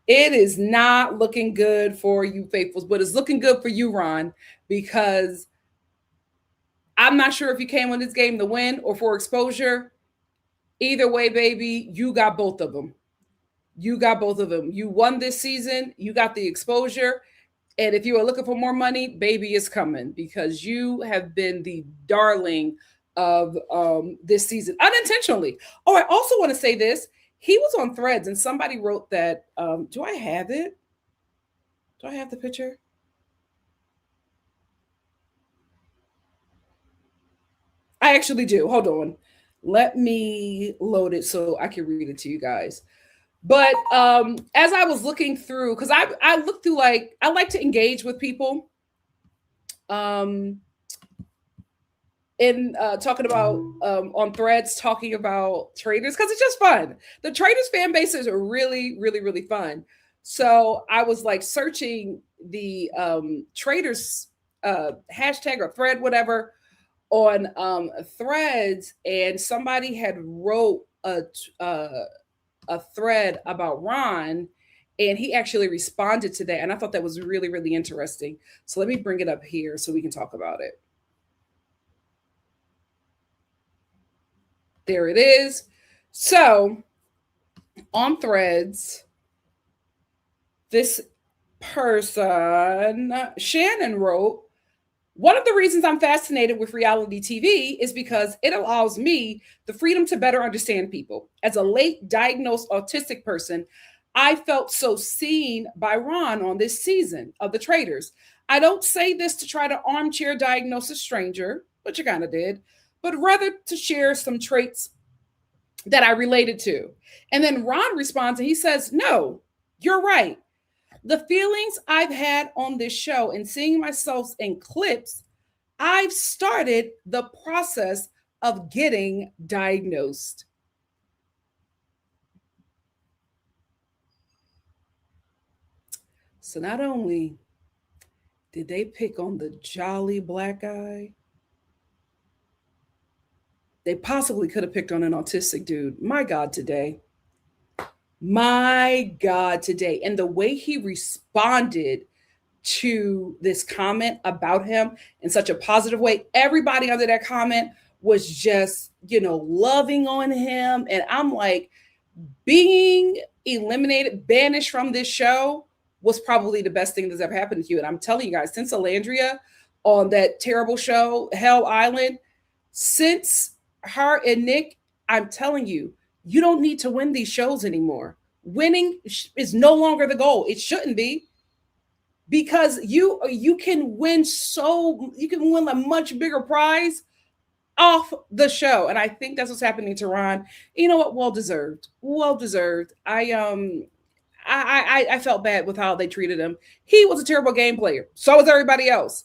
It is not looking good for you faithfuls, but it's looking good for you, Ron, because I'm not sure if you came on this game to win or for exposure. Either way, baby, you got both of them. You got both of them. You won this season, you got the exposure. And if you are looking for more money, baby is coming because you have been the darling of this season unintentionally. Oh, I also want to say this. He was on Threads and somebody wrote that. Do I have it? Do I have the picture? I actually do. Hold on. Let me load it so I can read it to you guys. But as I was looking through, because I look through, like, I like to engage with people um in talking about on Threads, talking about Traitors, because it's just fun. The Traitors fan bases are really fun. So I was like searching the Traitors hashtag or thread, whatever, on Threads, and somebody had wrote a thread about Ron, and he actually responded to that, and I thought that was really interesting. So let me bring it up here so we can talk about it. There it is. So on Threads, this person, Shannon, wrote, one of the reasons I'm fascinated with reality TV is because it allows me the freedom to better understand people. As a late diagnosed autistic person, I felt so seen by Ron on this season of The Traitors. I don't say this to try to armchair diagnose a stranger, but you kind of did, but rather to share some traits that I related to. And then Ron responds and he says, no, you're right. The feelings I've had on this show and seeing myself in clips, I've started the process of getting diagnosed. So not only did they pick on the jolly black guy, they possibly could have picked on an autistic dude. My God, today. My God, today. And the way he responded to this comment about him in such a positive way, everybody under that comment was just, loving on him. And I'm like, being eliminated, banished from this show was probably the best thing that's ever happened to you. And I'm telling you guys, since Alandria on that terrible show, Hell Island, since her and Nick, I'm telling you, you don't need to win these shows anymore. Winning is no longer the goal. It shouldn't be, because you can win, so you can win a much bigger prize off the show. And I think that's what's happening to Ron. You know what? Well deserved. Well deserved. I felt bad with how they treated him. He was a terrible game player. So was everybody else.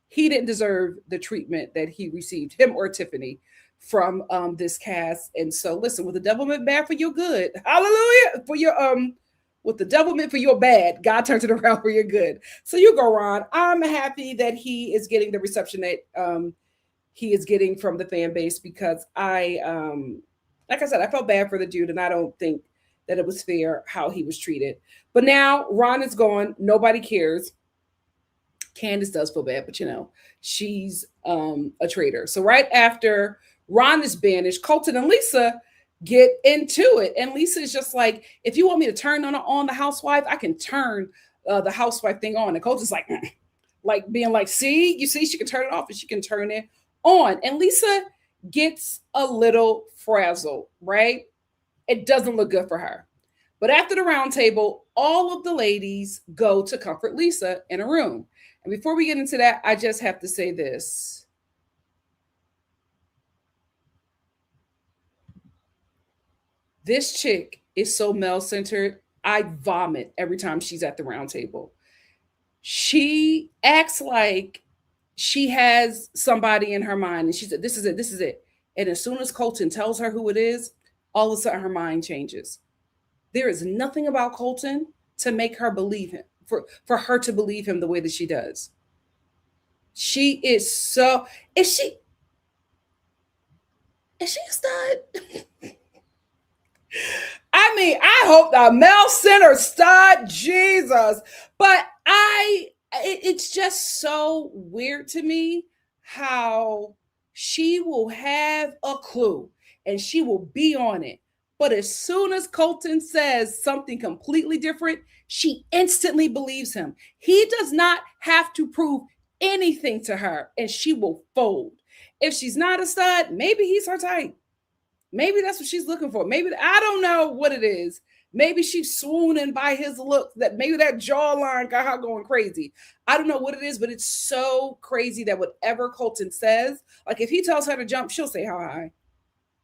He didn't deserve the treatment that he received, him or Tiffany, from this cast. And so listen, with the devil meant bad for your good, hallelujah, for your with the devil meant for your bad, God turns it around for your good. So you go, Ron. I'm happy that he is getting the reception that he is getting from the fan base, because like I said, I felt bad for the dude, and I don't think that it was fair how he was treated. But now Ron is gone. Nobody cares. Candace does feel bad, but she's a traitor. So right after Ron is banished, Colton and Lisa get into it. And Lisa is just like, if you want me to turn on the housewife, I can turn the housewife thing on. And Colton's like, like being like, see, you see, she can turn it off and she can turn it on. And Lisa gets a little frazzled, right? It doesn't look good for her. But after the round table, all of the ladies go to comfort Lisa in a room. And before we get into that, I just have to say this. This chick is so male-centered. I vomit every time she's at the round table. She acts like she has somebody in her mind and she said, this is it, this is it. And as soon as Colton tells her who it is, all of a sudden her mind changes. There is nothing about Colton to make her believe him, for her to believe him the way that she does. She is so, is she, is she a stud? I mean, I hope the Mel Center stud, Jesus. But it's just so weird to me how she will have a clue and she will be on it. But as soon as Colton says something completely different, she instantly believes him. He does not have to prove anything to her and she will fold. If she's not a stud, maybe he's her type. Maybe that's what she's looking for. Maybe, I don't know what it is. Maybe she's swooning by his looks, that maybe that jawline got her going crazy. I don't know what it is, but it's so crazy that whatever Colton says, like if he tells her to jump, she'll say how high.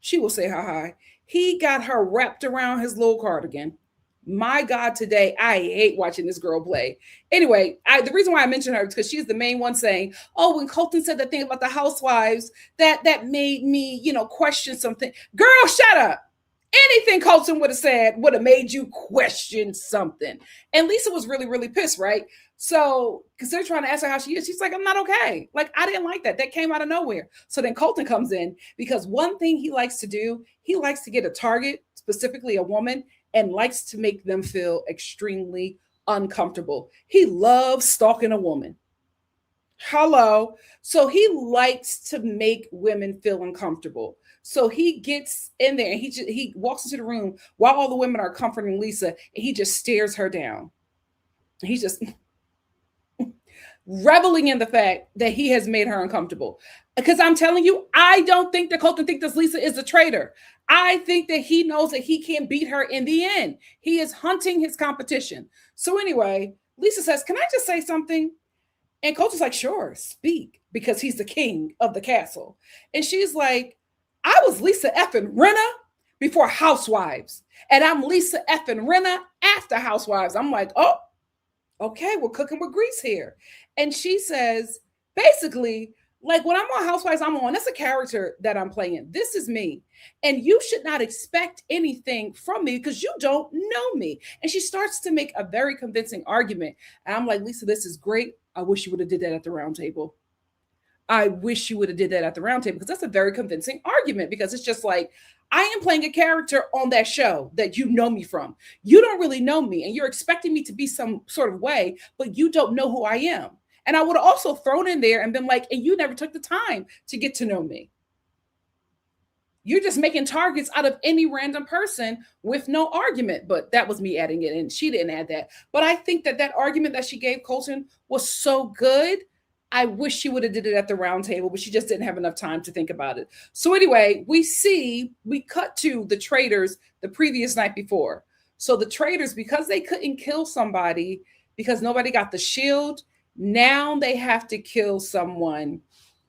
She will say how high. He got her wrapped around his little cardigan. My God, today, I hate watching this girl play. Anyway, the reason why I mentioned her is because she's the main one saying, oh, when Colton said that thing about the housewives, that made me, question something. Girl, shut up. Anything Colton would have said would have made you question something. And Lisa was really, really pissed, right? So, because they're trying to ask her how she is, she's like, I'm not okay. Like, I didn't like that. That came out of nowhere. So then Colton comes in because one thing he likes to do, he likes to get a target, specifically a woman, and likes to make them feel extremely uncomfortable. He loves stalking a woman. Hello. So he likes to make women feel uncomfortable. So he gets in there and he walks into the room while all the women are comforting Lisa and he just stares her down. He's just reveling in the fact that he has made her uncomfortable. Because I'm telling you, I don't think that Colton thinks that Lisa is a traitor. I think that he knows that he can't beat her in the end. He is hunting his competition. So anyway, Lisa says, can I just say something? And Colton's like, sure, speak, because he's the king of the castle. And she's like, I was Lisa effing Rinna before Housewives. And I'm Lisa effing Rinna after Housewives. I'm like, oh, okay, we're cooking with grease here. And she says, basically, like when I'm on Housewives, that's a character that I'm playing. This is me. And you should not expect anything from me because you don't know me. And she starts to make a very convincing argument. And I'm like, Lisa, this is great. I wish you would have did that at the round table. I wish you would have did that at the round table because that's a very convincing argument because it's just like, I am playing a character on that show that you know me from. You don't really know me and you're expecting me to be some sort of way, but you don't know who I am. And I would have also thrown in there and been like, and you never took the time to get to know me. You're just making targets out of any random person with no argument. But that was me adding it in. She didn't add that. But I think that argument that she gave Colton was so good. I wish she would have did it at the round table, but she just didn't have enough time to think about it. So anyway, we cut to the Traitors the previous night before. So the Traitors, because they couldn't kill somebody because nobody got the shield, now they have to kill someone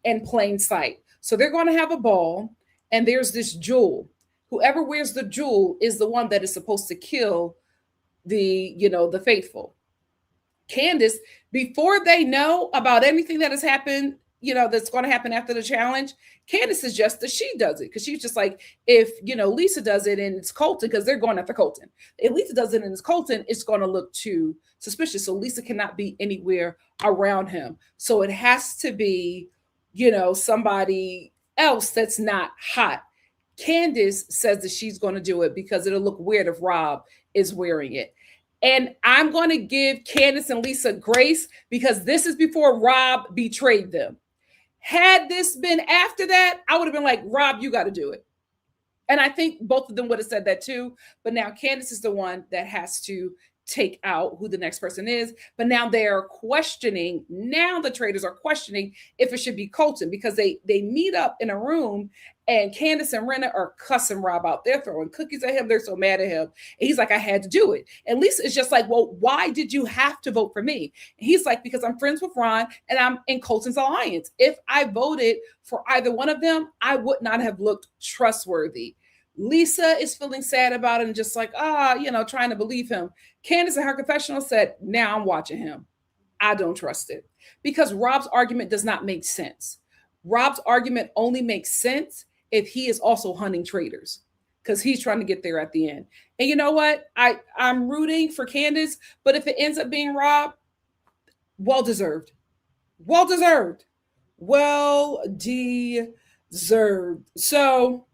in plain sight. So they're going to have a ball and there's this jewel. Whoever wears the jewel is the one that is supposed to kill the faithful. Candace, before they know about anything that has happened, that's going to happen after the challenge, Candace suggests that she does it because she's just like, if, Lisa does it and it's Colton, because they're going after Colton. If Lisa does it and it's Colton, it's going to look too suspicious. So Lisa cannot be anywhere around him. So it has to be, somebody else that's not hot. Candace says that she's going to do it because it'll look weird if Rob is wearing it. And I'm going to give Candace and Lisa grace because this is before Rob betrayed them. Had this been after that, I would have been like, Rob, you got to do it. And I think both of them would have said that too. But now Candace is the one that has to take out who the next person is. But now they're questioning. Now the Traitors are questioning if it should be Colton because they meet up in a room and Candace and Rinna are cussing Rob out. They're throwing cookies at him. They're so mad at him. And he's like, I had to do it. And Lisa is just like, well, why did you have to vote for me? And he's like, because I'm friends with Ron and I'm in Colton's alliance. If I voted for either one of them, I would not have looked trustworthy. Lisa is feeling sad about it and just like, trying to believe him. Candace in her confessional said, now I'm watching him. I don't trust it because Rob's argument does not make sense. Rob's argument only makes sense if he is also hunting traitors because he's trying to get there at the end. And you know what? I'm rooting for Candace, but if it ends up being Rob, well deserved. Well deserved. Well deserved. So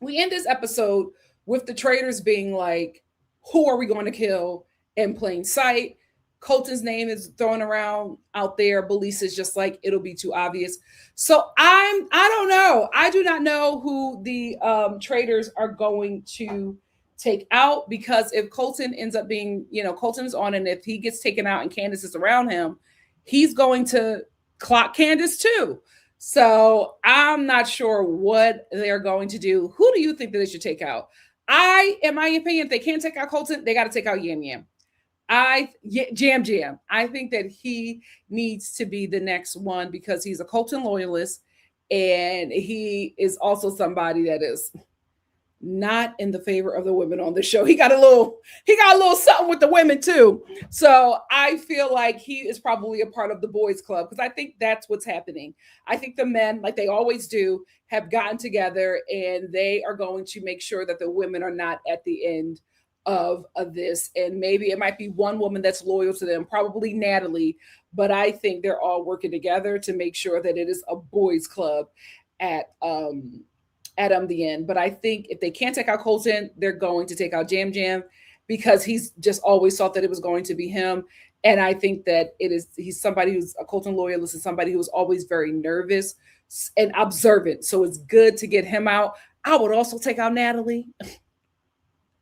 we end this episode with the traitors being like, who are we going to kill in plain sight? Colton's name is thrown around out there. Belize is just like, it'll be too obvious. So I don't know. I do not know who the traitors are going to take out, because if Colton ends up being, Colton's on, and if he gets taken out and Candace is around him, he's going to clock Candace too. So I'm not sure what they're going to do. Who do you think that they should take out? In my opinion, if they can't take out Colton, they got to take out Yam Yam. Jam Jam. I think that he needs to be the next one because he's a Colton loyalist, and he is also somebody that is not in the favor of the women on the show. He got a little something with the women too. So I feel like he is probably a part of the boys club, because I think that's what's happening. I think the men, like they always do, have gotten together and they are going to make sure that the women are not at the end of this. And maybe it might be one woman that's loyal to them, probably Natalie, but I think they're all working together to make sure that it is a boys club at the end. But I think if they can't take out Colton, they're going to take out Jam Jam, because he's just always thought that it was going to be him. And I think that he's somebody who's a Colton loyalist and somebody who was always very nervous and observant. So it's good to get him out. I would also take out Natalie.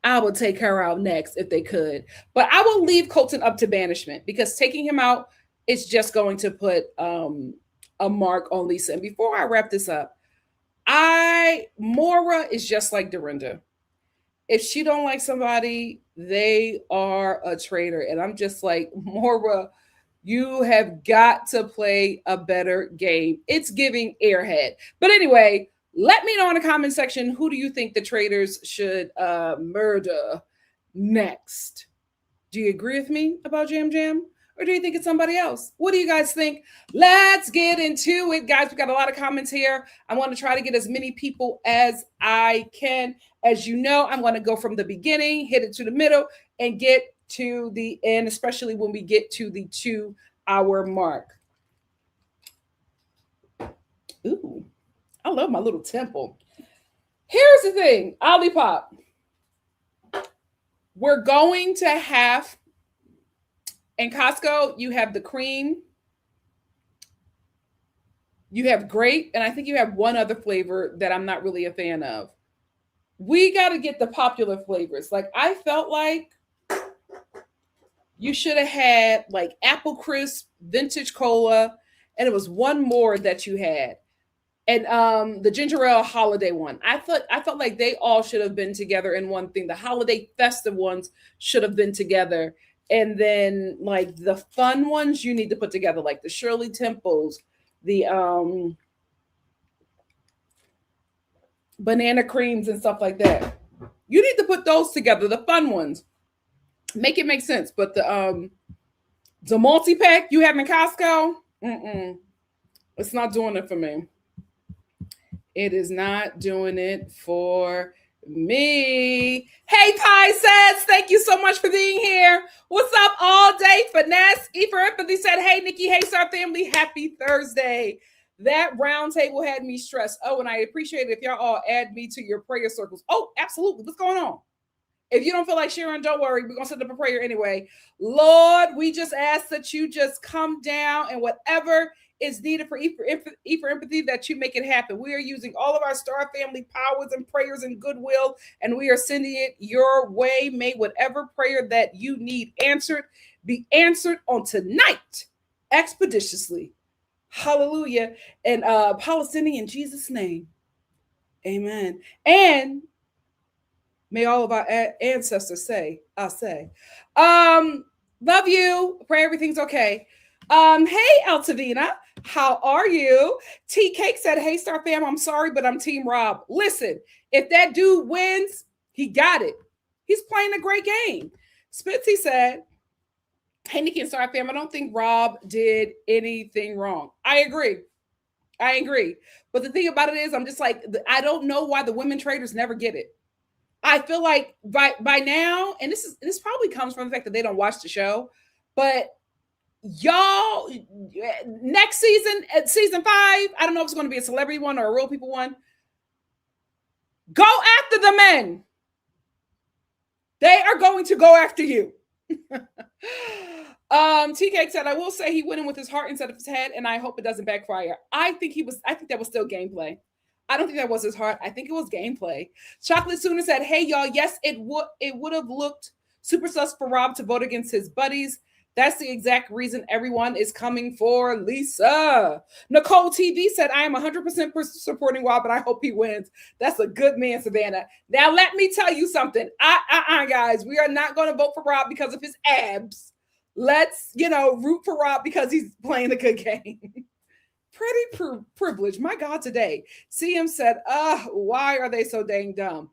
I would take her out next if they could. But I will leave Colton up to banishment, because taking him out is just going to put a mark on Lisa. And before I wrap this up, Maura is just like Dorinda. If she don't like somebody, they are a traitor. And I'm just like, Maura, you have got to play a better game. It's giving airhead. But anyway, let me know in the comment section, who do you think the traitors should murder next? Do you agree with me about Jam Jam? Or do you think it's somebody else? What do you guys think? Let's get into it, guys. We got a lot of comments here. I want to try to get as many people as I can. As you know, I'm going to go from the beginning, hit it to the middle, and get to the end, especially when we get to the 2-hour mark. Ooh, I love my little temple. Here's the thing, Olipop. We're going to have, in Costco, you have the cream, you have grape, and I think you have one other flavor that I'm not really a fan of. We got to get the popular flavors. Like, I felt like you should have had like apple crisp, vintage cola, and it was one more that you had. And the ginger ale holiday one. I felt like they all should have been together in one thing. The holiday festive ones should have been together. And then like the fun ones you need to put together, like the Shirley Temples, the banana creams and stuff like that. You need to put those together, the fun ones. Make it make sense. But the multi-pack you have in Costco, it's not doing it for me. It is not doing it for me. Hey, Pie says, thank you so much for being here. What's up all day? Finesse. E for Empathy said, hey, Nikki, hey, Star family, happy Thursday. That round table had me stressed. Oh, and I appreciate it if y'all all add me to your prayer circles. Oh, absolutely. What's going on? If you don't feel like sharing, don't worry. We're going to set up a prayer anyway. Lord, we just ask that you just come down and whatever is needed for E for Empathy, that you make it happen. We are using all of our Star family powers and prayers and goodwill, and we are sending it your way. May whatever prayer that you need answered be answered on tonight expeditiously. Hallelujah. And Palestinian in Jesus' name. Amen. And may all of our ancestors say, I say. Love you. Pray everything's okay. Hey Altavina, how are you? T Cake said, "Hey Star Fam, I'm sorry, but I'm Team Rob. Listen, if that dude wins, he got it. He's playing a great game." Spitzy said, "Hey Nikki and Star Fam, I don't think Rob did anything wrong. I agree. I agree. But the thing about it is, I'm just like, I don't know why the women traders never get it. I feel like by now, and this probably comes from the fact that they don't watch the show, but y'all, next season at season 5, I don't know if it's going to be a celebrity one or a real people one. Go after the men. They are going to go after you." TK said, "I will say he went in with his heart instead of his head, and I hope it doesn't backfire." I think that was still gameplay. I don't think that was his heart. I think it was gameplay. Chocolate Sooner said, "Hey y'all, yes, it would have looked super sus for Rob to vote against his buddies. That's the exact reason everyone is coming for Lisa." Nicole TV said, "I am 100% supporting Rob, but I hope he wins. That's a good man, Savannah." Now, let me tell you something. Guys, we are not going to vote for Rob because of his abs. Let's, root for Rob because he's playing a good game. Pretty privileged. My God, today. CM said, why are they so dang dumb?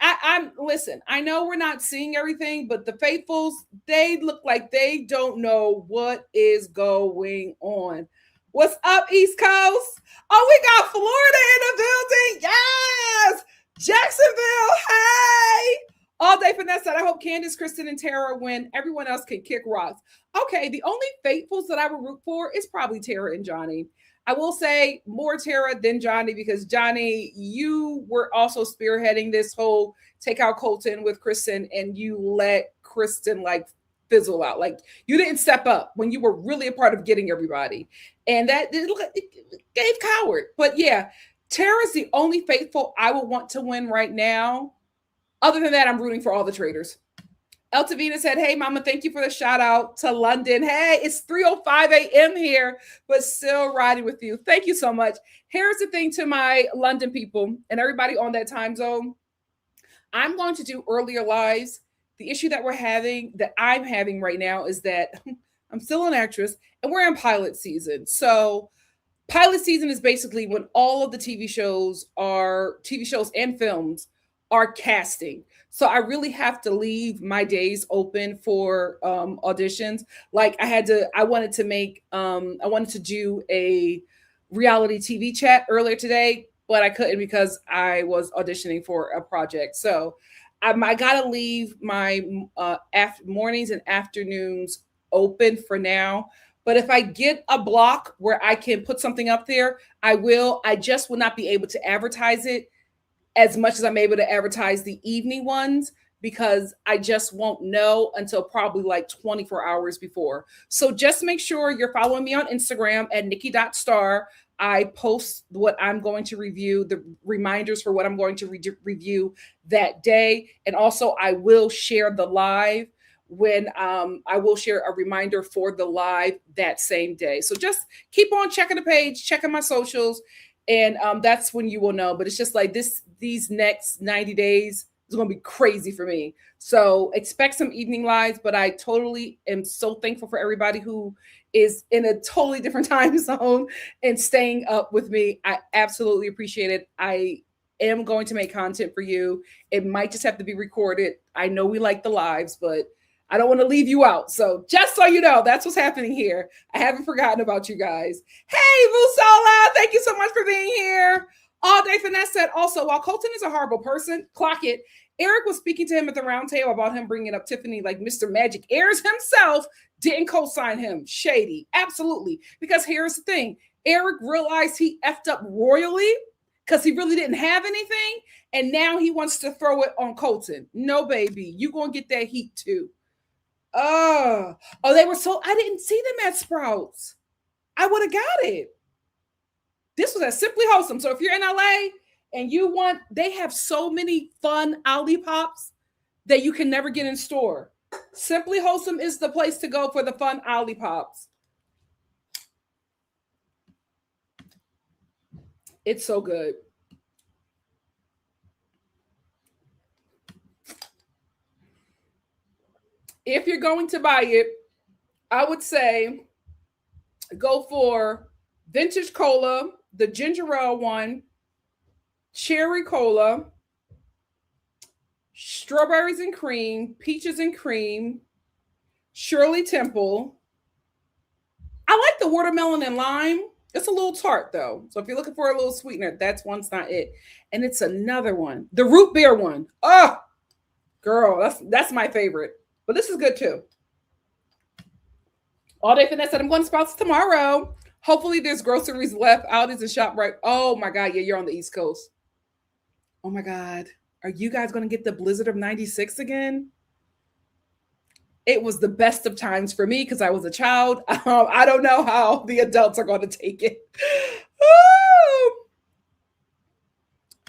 I'm listen, I know we're not seeing everything, but the faithfuls, they look like they don't know what is going on. What's up, East Coast? Oh, we got Florida in the building. Yes, Jacksonville. Hey, all day finesse said, "I hope Candace, Kristen, and Tara win. Everyone else can kick rocks." Okay, the only faithfuls that I would root for is probably Tara and Johnny. I will say more Tara than Johnny because Johnny, you were also spearheading this whole take out Colton with Kristen, and you let Kristen like fizzle out. Like you didn't step up when you were really a part of getting everybody, and that it gave coward. But yeah, Tara's the only faithful I would want to win right now. Other than that, I'm rooting for all the traitors. Eltavina said, "Hey, Mama, thank you for the shout out to London. Hey, it's 3:05 a.m. here, but still riding with you. Thank you so much." Here's the thing to my London people and everybody on that time zone. I'm going to do earlier lives. The issue that I'm having right now is that I'm still an actress and we're in pilot season. So pilot season is basically when all of the TV shows and films are casting. So I really have to leave my days open for auditions. Like I wanted to do a reality TV chat earlier today, but I couldn't because I was auditioning for a project. So I gotta leave my mornings and afternoons open for now, but if I get a block where I can put something up there, I will. I just will not be able to advertise it as much as I'm able to advertise the evening ones because I just won't know until probably like 24 hours before. So just make sure you're following me on Instagram at Nikki.Star. I post what I'm going to review, the reminders for what I'm going to review that day. And also, I will share the live when I will share a reminder for the live that same day. So just keep on checking the page, checking my socials, and that's when you will know. But it's just like these next 90 days is going to be crazy for me. So expect some evening lives, but I totally am so thankful for everybody who is in a totally different time zone and staying up with me. I absolutely appreciate it. I am going to make content for you. It might just have to be recorded. I know we like the lives, but I don't want to leave you out. So just so you know, that's what's happening here. I haven't forgotten about you guys. Hey, Vusola, thank you so much for being here. All Day Finesse said also, while Colton is a horrible person, clock it. Eric was speaking to him at the round table about him bringing up Tiffany like Mr. Magic Airs himself didn't co-sign him. Shady. Absolutely. Because here's the thing. Eric realized he effed up royally because he really didn't have anything. And now he wants to throw it on Colton. No, baby. You're going to get that heat too. Oh, they were so, I didn't see them at Sprouts. I would have got it. This was at Simply Wholesome. So if you're in LA and they have so many fun Olippops that you can never get in store. Simply Wholesome is the place to go for the fun Olippops. It's so good. If you're going to buy it, I would say Go for vintage cola, the ginger ale one, cherry cola, strawberries and cream, peaches and cream, Shirley Temple. I like the watermelon and lime. It's a little tart though. So if you're looking for a little sweetener, that's one's not it. And it's another one. The root beer one. Oh, girl, that's my favorite. But this is good too. All Day Finesse said I'm going to Sprouts tomorrow. Hopefully there's groceries left. Aldi's and ShopRite. Oh my God, yeah, you're on the East Coast. Oh my God. Are you guys going to get the blizzard of 96 again? It was the best of times for me because I was a child. I don't know how the adults are going to take it.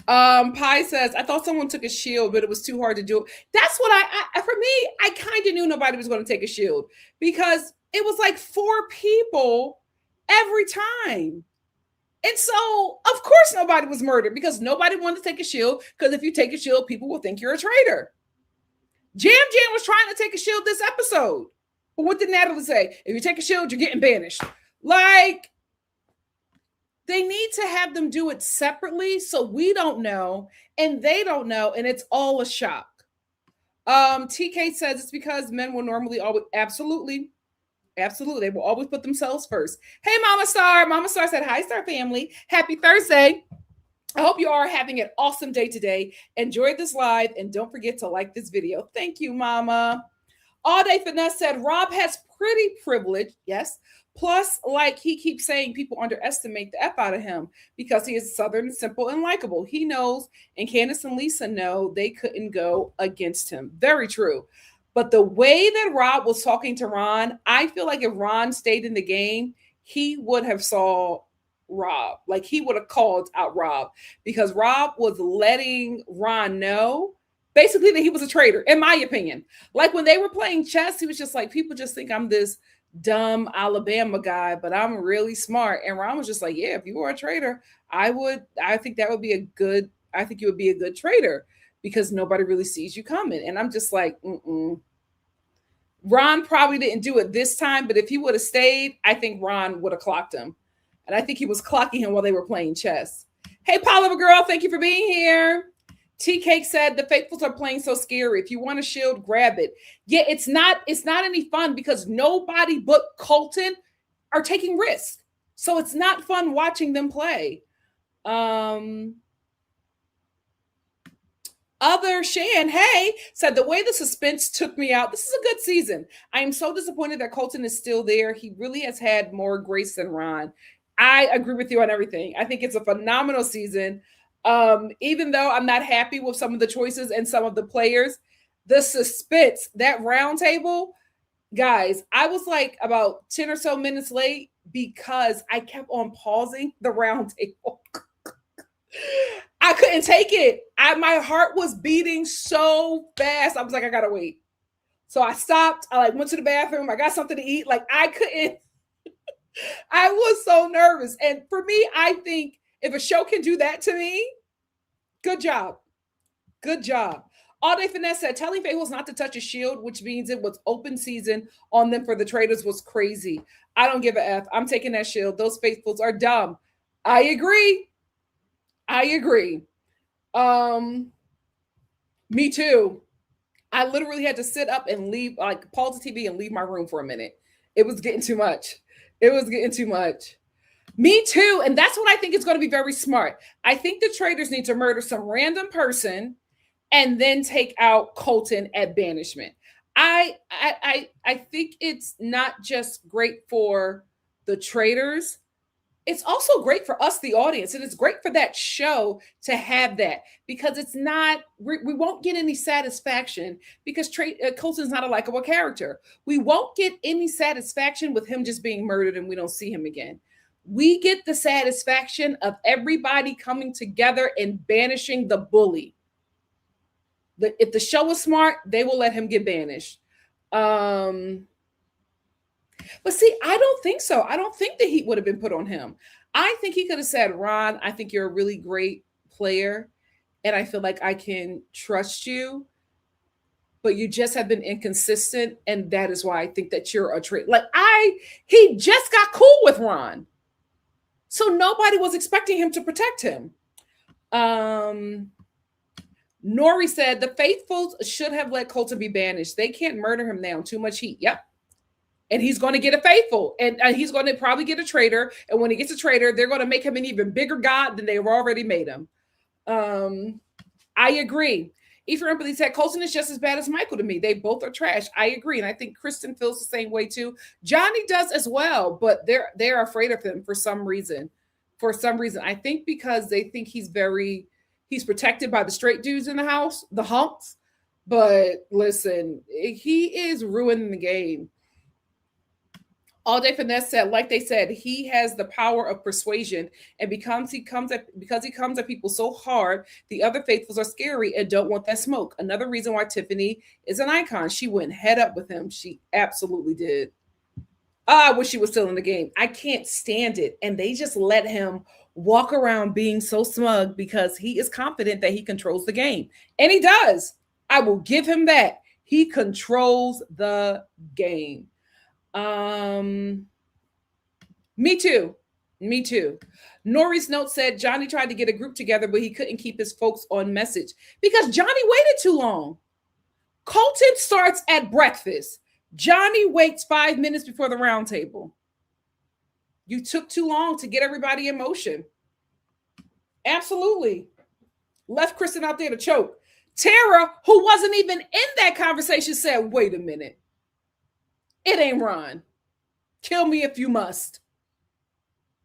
Pi says, I thought someone took a shield, but it was too hard to do. That's what for me, I kind of knew nobody was going to take a shield because it was like 4 people every time. And so, of course, nobody was murdered because nobody wanted to take a shield. Because if you take a shield, people will think you're a traitor. Jam was trying to take a shield this episode. But what did Natalie say? If you take a shield, you're getting banished. Like, they need to have them do it separately so we don't know and they don't know. And it's all a shock. TK says it's because men will normally always, absolutely. Absolutely. They will always put themselves first. Hey, Mama Star. Mama Star said, hi, Star family. Happy Thursday. I hope you are having an awesome day today. Enjoy this live and don't forget to like this video. Thank you, Mama. All Day Finesse said, Rob has pretty privilege. Yes. Plus, like he keeps saying, people underestimate the F out of him because he is Southern, simple, and likable. He knows, and Candace and Lisa know they couldn't go against him. Very true. But the way that Rob was talking to Ron, I feel like if Ron stayed in the game, he would have saw Rob. Like he would have called out Rob because Rob was letting Ron know basically that he was a traitor, in my opinion. Like when they were playing chess, he was just like, people just think I'm this dumb Alabama guy, but I'm really smart. And Ron was just like, yeah, if you were a traitor, I think you would be a good traitor because nobody really sees you coming. And I'm just like, Ron probably didn't do it this time, but if he would have stayed, I think Ron would have clocked him. And I think he was clocking him while they were playing chess. Hey, Paula girl, thank you for being here. T-Cake said the faithfuls are playing so scary. If you want a shield, grab it. Yeah, it's not any fun because nobody but Colton are taking risks. So it's not fun watching them play. Other Shan, hey, said the way the suspense took me out. This is a good season. I am so disappointed that Colton is still there. He really has had more grace than Ron. I agree with you on everything. I think it's a phenomenal season. Even though I'm not happy with some of the choices and some of the players, the suspense, that round table, guys, I was like about 10 or so minutes late because I kept on pausing the round table. I couldn't take it. My heart was beating so fast. I was like, I gotta wait. So I stopped. I went to the bathroom. I got something to eat. I couldn't. I was so nervous. And for me, I think if a show can do that to me, good job. Good job. All Day Finesse said, telling Fables not to touch a shield, which means it was open season on them for the Traitors, was crazy. I don't give a F. I'm taking that shield. Those Faithfuls are dumb. I agree. Me too. I literally had to sit up and leave, pause the TV and leave my room for a minute. It was getting too much. Me too. And that's what I think is going to be very smart. I think the Traitors need to murder some random person and then take out Colton at banishment. I think it's not just great for the Traitors. It's also great for us, the audience, and it's great for that show to have that because it's not, we won't get any satisfaction because Colton's not a likable character. We won't get any satisfaction with him just being murdered and we don't see him again. We get the satisfaction of everybody coming together and banishing the bully. If the show is smart, they will let him get banished. But see, I don't think so. I don't think the heat would have been put on him. I think he could have said, Ron, I think you're a really great player. And I feel like I can trust you. but you just have been inconsistent, and that is why I think that you're a traitor. Like he just got cool with Ron, so nobody was expecting him to protect him. Nori said the faithfuls should have let Colton be banished. They can't murder him now. Too much heat. Yep. And he's going to get a faithful, and he's going to probably get a traitor. And when he gets a traitor, they're going to make him an even bigger god than they've already made him. I agree. Ephraim Empathy said Colton is just as bad as Michael to me. They both are trash. I agree, and I think Kristen feels the same way too. Johnny does as well, but they're afraid of him for some reason. For some reason, I think because they think he's protected by the straight dudes in the house, the hunks. But listen, he is ruining the game. All Day Finesse said, like they said, he has the power of persuasion, and because he comes at people so hard, the other faithfuls are scary and don't want that smoke. Another reason why Tiffany is an icon. She went head up with him. She absolutely did. I wish she was still in the game. I can't stand it. And they just let him walk around being so smug because he is confident that he controls the game. And he does. I will give him that. He controls the game. Me too. Nori's note said Johnny tried to get a group together, but he couldn't keep his folks on message because Johnny waited too long. Colton starts at breakfast. Johnny waits 5 minutes before the round table. You took too long to get everybody in motion. Absolutely. Left Kristen out there to choke. Tara, who wasn't even in that conversation, said, wait a minute. It ain't Ron. Kill me if you must.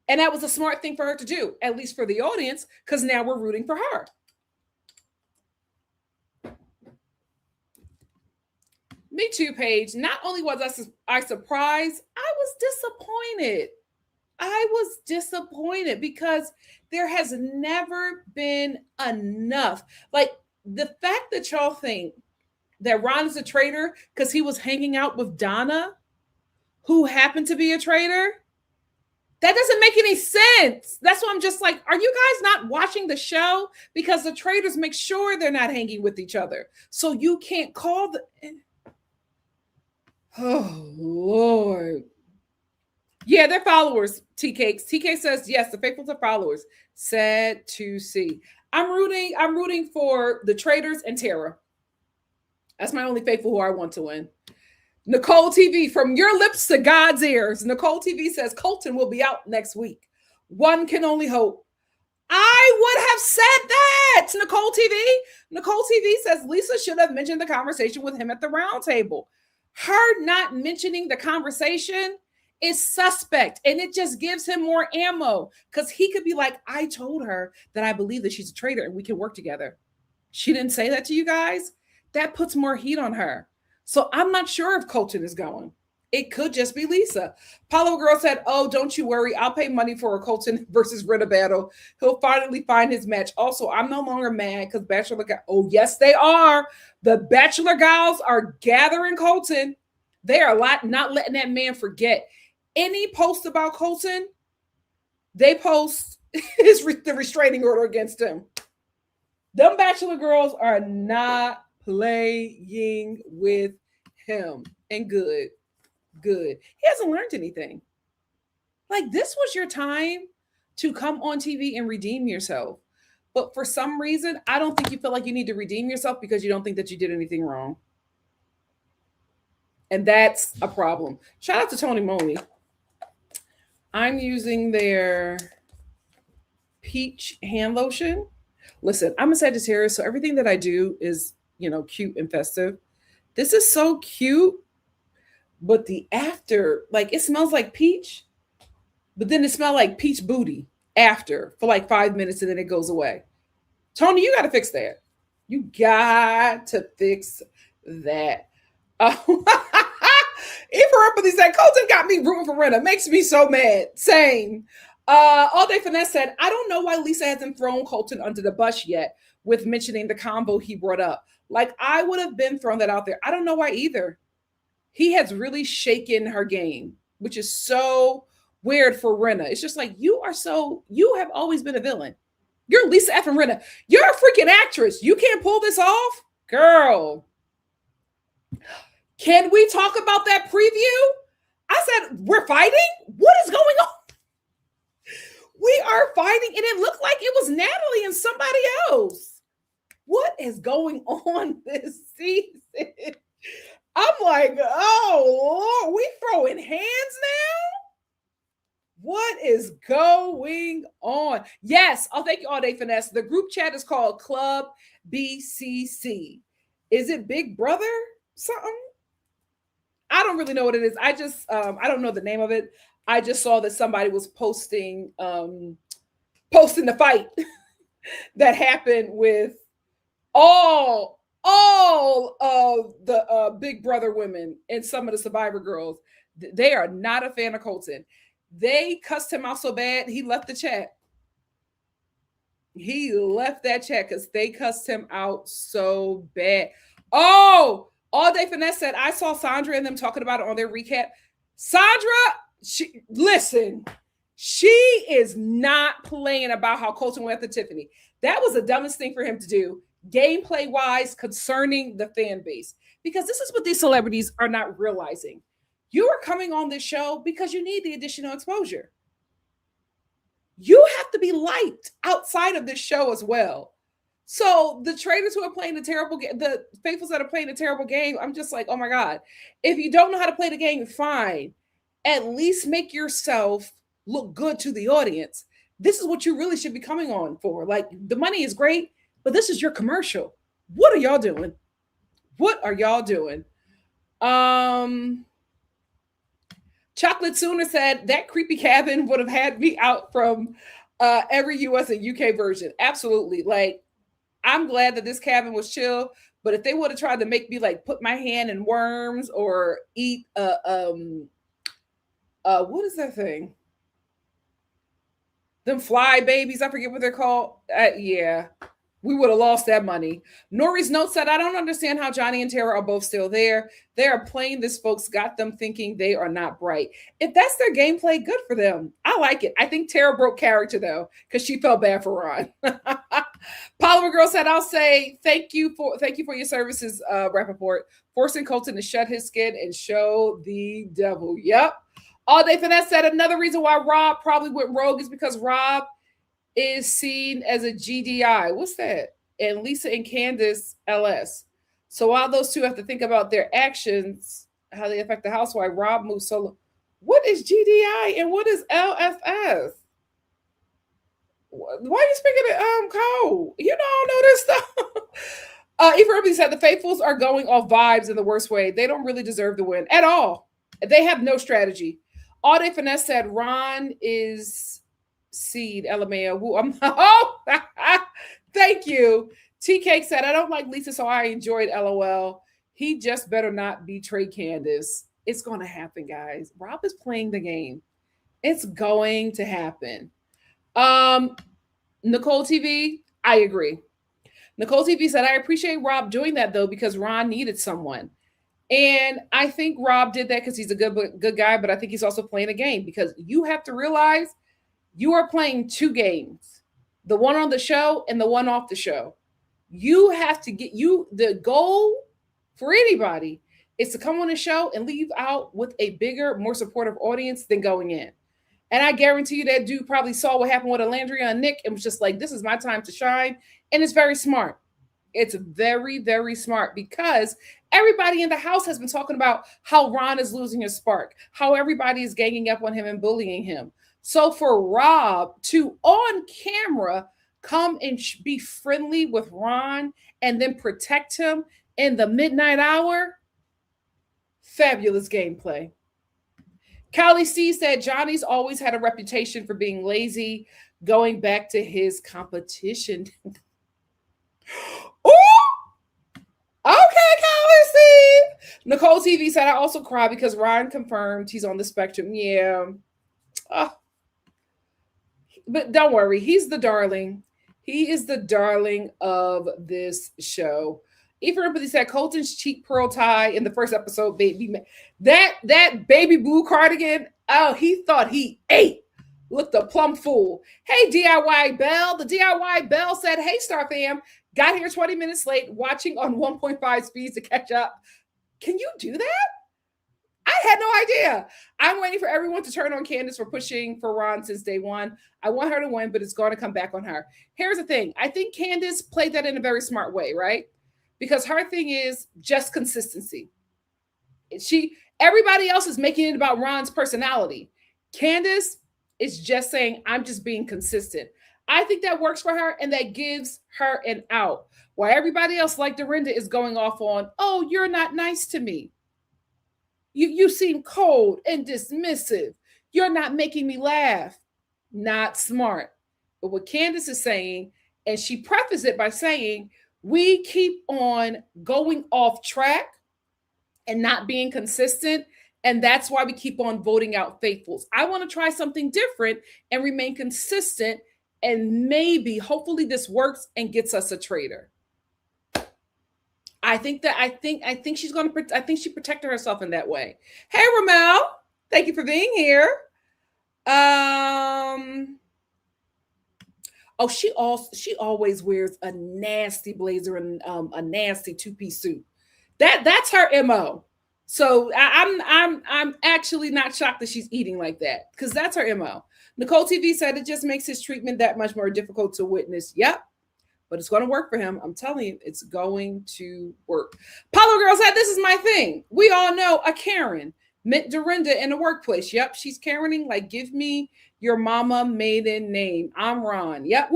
And that was a smart thing for her to do, at least for the audience, because now we're rooting for her. Me too, Paige. Not only was I surprised, I was disappointed because there has never been enough. Like the fact that y'all think that Ron is a traitor because he was hanging out with Donna, who happened to be a traitor. That doesn't make any sense. That's why I'm just like, are you guys not watching the show? Because the traitors make sure they're not hanging with each other. So you can't call the... Oh, Lord. Yeah, they're followers, TK. TK says, yes, the faithfuls are followers. Sad to see. I'm rooting for the traitors and Tara. That's my only faithful who I want to win. Nicole TV, from your lips to God's ears. Nicole TV says Colton will be out next week. One can only hope. I would have said that, Nicole TV. Nicole TV says Lisa should have mentioned the conversation with him at the round table. Her not mentioning the conversation is suspect, and it just gives him more ammo because he could be like, I told her that I believe that she's a traitor and we can work together. She didn't say that to you guys. That puts more heat on her. So I'm not sure if Colton is going. It could just be Lisa. Paulo Girl said, oh, don't you worry. I'll pay money for a Colton versus Rita battle. He'll finally find his match. Also, I'm no longer mad because Bachelor... Oh, yes, they are. The Bachelor gals are gathering Colton. They are not letting that man forget. Any post about Colton, they post the restraining order against him. Them Bachelor girls are not playing with him. And good. He hasn't learned anything. Like, this was your time to come on TV and redeem yourself. But for some reason, I don't think you feel like you need to redeem yourself because you don't think that you did anything wrong. And that's a problem. Shout out to Tony Money. I'm using their peach hand lotion. Listen, I'm a Sagittarius, so everything that I do is, cute and festive. This is so cute, but the after, like, it smells like peach, but then it smells like peach booty after for like 5 minutes and then it goes away. Tony, you got to fix that. You got to fix that. Empathy said, Colton got me rooting for Rena. Makes me so mad. Same. All Day Finesse said, I don't know why Lisa hasn't thrown Colton under the bus yet with mentioning the combo he brought up. Like, I would have been thrown that out there. I don't know why either. He has really shaken her game, which is so weird for Rena. It's just like, you have always been a villain. You're Lisa F. and Rena. You're a freaking actress. You can't pull this off? Girl. Can we talk about that preview? I said, we're fighting? What is going on? We are fighting, and it looked like it was Natalie and somebody else. What is going on this season? I'm like, oh, Lord, we throwing hands now? What is going on? Yes. Oh, thank you all day, Finesse. The group chat is called Club BCC. Is it Big Brother something? I don't really know what it is. I just I don't know the name of it. I just saw that somebody was posting the fight that happened with all of the Big Brother women and some of the Survivor girls. They are not a fan of Colton. They cussed him out so bad he left the chat. He left that chat because they cussed him out so bad. Oh, all day Finesse said, I saw Sandra and them talking about it on their recap. Sandra, listen, she is not playing about how Colton went to Tiffany. That was the dumbest thing for him to do, gameplay wise, concerning the fan base. Because this is what these celebrities are not realizing. You are coming on this show because you need the additional exposure. You have to be liked outside of this show as well. So the traitors who are playing the terrible game, the faithfuls that are playing the terrible game, I'm just like, oh my God. If you don't know how to play the game, fine. At least make yourself look good to the audience. This is what you really should be coming on for. Like, the money is great, but this is your commercial. What are y'all doing? What are y'all doing? Chocolate Sooner said that creepy cabin would have had me out from every US and UK version. Absolutely. Like, I'm glad that this cabin was chill, but if they would have tried to make me like put my hand in worms or eat what is that thing? Them fly babies, I forget what they're called. Yeah, we would have lost that money. Nori's note said, I don't understand how Johnny and Tara are both still there. They are playing this, folks got them thinking they are not bright. If that's their gameplay, good for them. I like it. I think Tara broke character though, because she felt bad for Ron. Polymer Girl said, I'll say thank you for your services, Rappaport, forcing Colton to shut his skin and show the devil. Yep. All Day Finesse said another reason why Rob probably went rogue is because Rob is seen as a GDI. What's that? And Lisa and Candace LS. So while those two have to think about their actions, how they affect the housewife, Rob moves solo. What is GDI and what is LFS? Why are you speaking it code? You don't know this stuff. Eva Ruby said the faithfuls are going off vibes in the worst way. They don't really deserve the win at all. They have no strategy. All Day Finesse said Ron is seed LMAO. Oh, thank you. T Cake said, I don't like Lisa, so I enjoyed LOL. He just better not betray Candace. It's going to happen, guys. Rob is playing the game. It's going to happen. Nicole TV, I agree. Nicole TV said, I appreciate Rob doing that though, because Ron needed someone. And I think Rob did that because he's a good guy, but I think he's also playing a game because you have to realize you are playing two games, the one on the show and the one off the show. You have to the goal for anybody is to come on the show and leave out with a bigger, more supportive audience than going in. And I guarantee you that dude probably saw what happened with Alandria and Nick and was just like, this is my time to shine. And it's very smart. It's very, very smart because everybody in the house has been talking about how Ron is losing his spark, how everybody is ganging up on him and bullying him. So for Rob to on camera come and be friendly with Ron and then protect him in the midnight hour, fabulous gameplay. Callie C said Johnny's always had a reputation for being lazy, going back to his competition. Ooh! Okay, Callie C. Nicole TV said, I also cry because Ron confirmed he's on the spectrum. Yeah. But don't worry. He's the darling. He is the darling of this show. Even Empathy said Colton's cheap pearl tie in the first episode, baby. That baby blue cardigan, oh, he thought he ate. Looked a plumb fool. Hey, DIY Bell. The DIY Bell said, hey, Star fam. Got here 20 minutes late, watching on 1.5 speeds to catch up. Can you do that? I had no idea. I'm waiting for everyone to turn on Candace for pushing for Ron since day one. I want her to win, but it's going to come back on her. Here's the thing. I think Candace played that in a very smart way, right? Because her thing is just consistency. Everybody else is making it about Ron's personality. Candace is just saying, I'm just being consistent. I think that works for her and that gives her an out. While everybody else, like Dorinda, is going off on, oh, you're not nice to me. You seem cold and dismissive. You're not making me laugh. Not smart. But what Candace is saying, and she prefaced it by saying, we keep on going off track and not being consistent. And that's why we keep on voting out faithfuls. I want to try something different and remain consistent. And maybe, hopefully, this works and gets us a traitor. I think she's going to. I think she protected herself in that way. Hey, Ramel, thank you for being here. Oh, she always wears a nasty blazer and a nasty two-piece suit. That's her MO. So I'm actually not shocked that she's eating like that because that's her MO. Nicole TV said it just makes his treatment that much more difficult to witness. Yep. But it's going to work for him. I'm telling you, it's going to work. Paulo Girl said, this is my thing. We all know a Karen meant Dorinda in the workplace. Yep, she's Karening. Like, give me your mama maiden name. I'm Ron. Yep,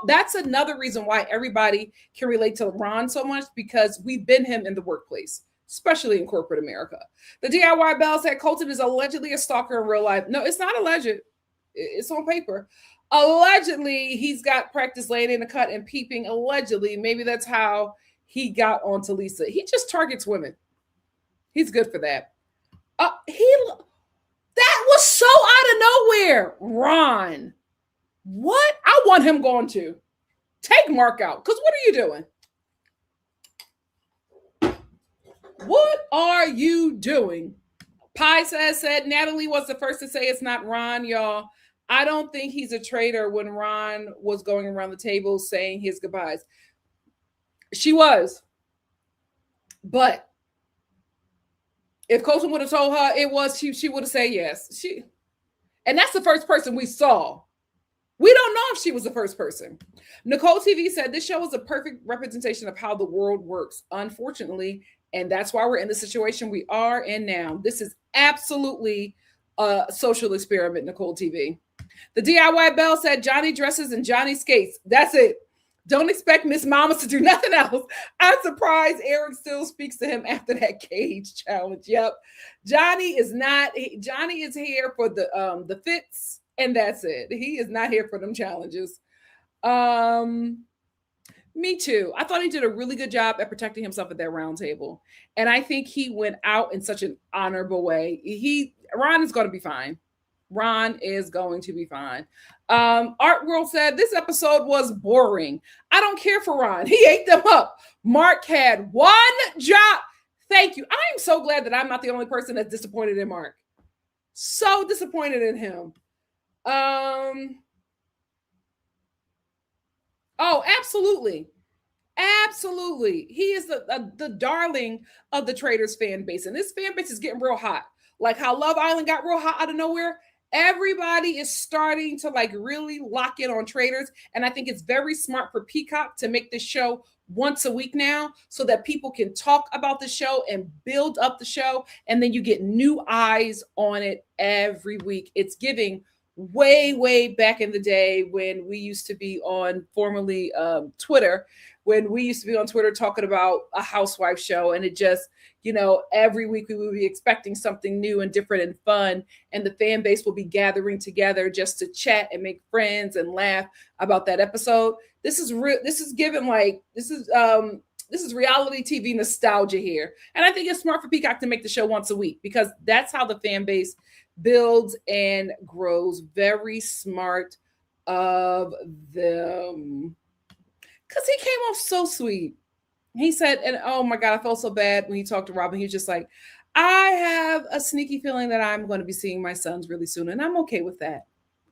that's another reason why everybody can relate to Ron so much because we've been him in the workplace, especially in corporate America. The DIY Bell said Colton is allegedly a stalker in real life. No, it's not alleged. It's on paper. Allegedly, he's got practice laying in the cut and peeping. Allegedly, maybe that's how he got onto Lisa. He just targets women. He's good for that. That was so out of nowhere. Ron, what? I want him going to take Mark out. Because what are you doing? What are you doing? Pi said Natalie was the first to say it's not Ron, y'all. I don't think he's a traitor when Ron was going around the table saying his goodbyes. She was. But if Colton would have told her it was, she would have said yes. And that's the first person we saw. We don't know if she was the first person. Nicole TV said this show is a perfect representation of how the world works, unfortunately. And that's why we're in the situation we are in now. This is absolutely a social experiment, Nicole TV. The DIY Bell said Johnny dresses and Johnny skates. That's it. Don't expect Miss Mamas to do nothing else. I'm surprised Eric still speaks to him after that cage challenge. Yep. Johnny is here for the fits, and that's it. He is not here for them challenges. Me too. I thought he did a really good job at protecting himself at that round table. And I think he went out in such an honorable way. Ron is going to be fine. Ron is going to be fine. Art World said this episode was boring. I don't care for Ron. He ate them up. Mark had one job. Thank you. I am so glad that I'm not the only person that's disappointed in Mark. So disappointed in him. Oh, absolutely. Absolutely. He is the darling of the Traitors fan base. And this fan base is getting real hot. Like how Love Island got real hot out of nowhere. Everybody is starting to like really lock in on Traitors. And I think it's very smart for Peacock to make this show once a week now so that people can talk about the show and build up the show. And then you get new eyes on it every week. It's giving way back in the day when we used to be on formerly Twitter, when we used to be on Twitter talking about a housewife show, and it just, every week we would be expecting something new and different and fun, and the fan base will be gathering together just to chat and make friends and laugh about that episode. This is reality TV nostalgia here, and I think it's smart for Peacock to make the show once a week because that's how the fan base builds and grows. Very smart of them. Because he came off so sweet. He said, and oh my God, I felt so bad when he talked to Robin. He was just like, I have a sneaky feeling that I'm going to be seeing my sons really soon. And I'm okay with that.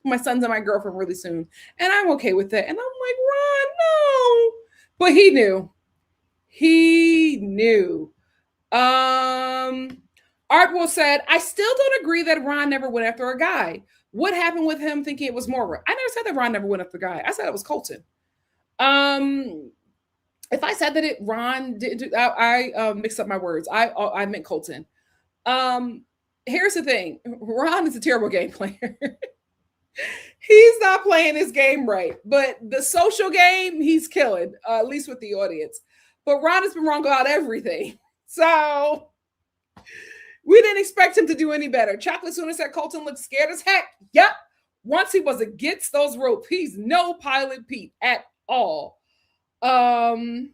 My sons and my girlfriend really soon. And I'm okay with that. And I'm like, Ron, no. But he knew. He knew. Artwell said, I still don't agree that Ron never went after a guy. What happened with him thinking it was Moira? I never said that Ron never went after a guy. I said it was Colton. If I said that Ron didn't do, I mixed up my words. I meant Colton. Here's the thing. Ron is a terrible game player. He's not playing his game right, but the social game he's killing, at least with the audience. But Ron has been wrong about everything. So we didn't expect him to do any better. Chocolate Sooner said Colton looked scared as heck. Yep. Once he was against those ropes, he's no Pilot Pete at all. And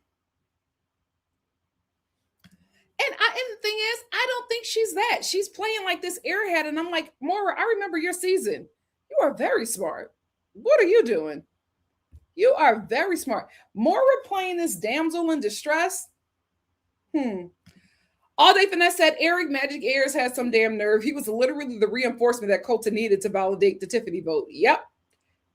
the thing is, I don't think she's that. She's playing like this airhead, and I'm like, Moira, I remember your season. You are very smart. What are you doing? You are very smart. Moira playing this damsel in distress. All Day Finesse said Eric Magic Ayers had some damn nerve. He was literally the reinforcement that Colton needed to validate the Tiffany vote. Yep.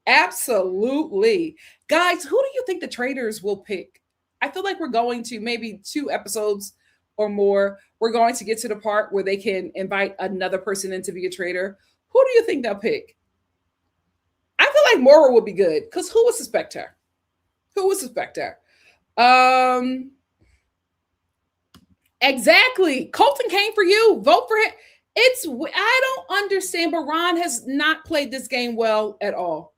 Absolutely. Guys, who do you think the Traitors will pick? I feel like we're going to maybe 2 episodes or more. We're going to get to the part where they can invite another person in to be a traitor. Who do you think they'll pick? I feel like Moira would be good because who would suspect her? Who would suspect her? Exactly. Colton came for you. Vote for him. I don't understand, but Ron has not played this game well at all.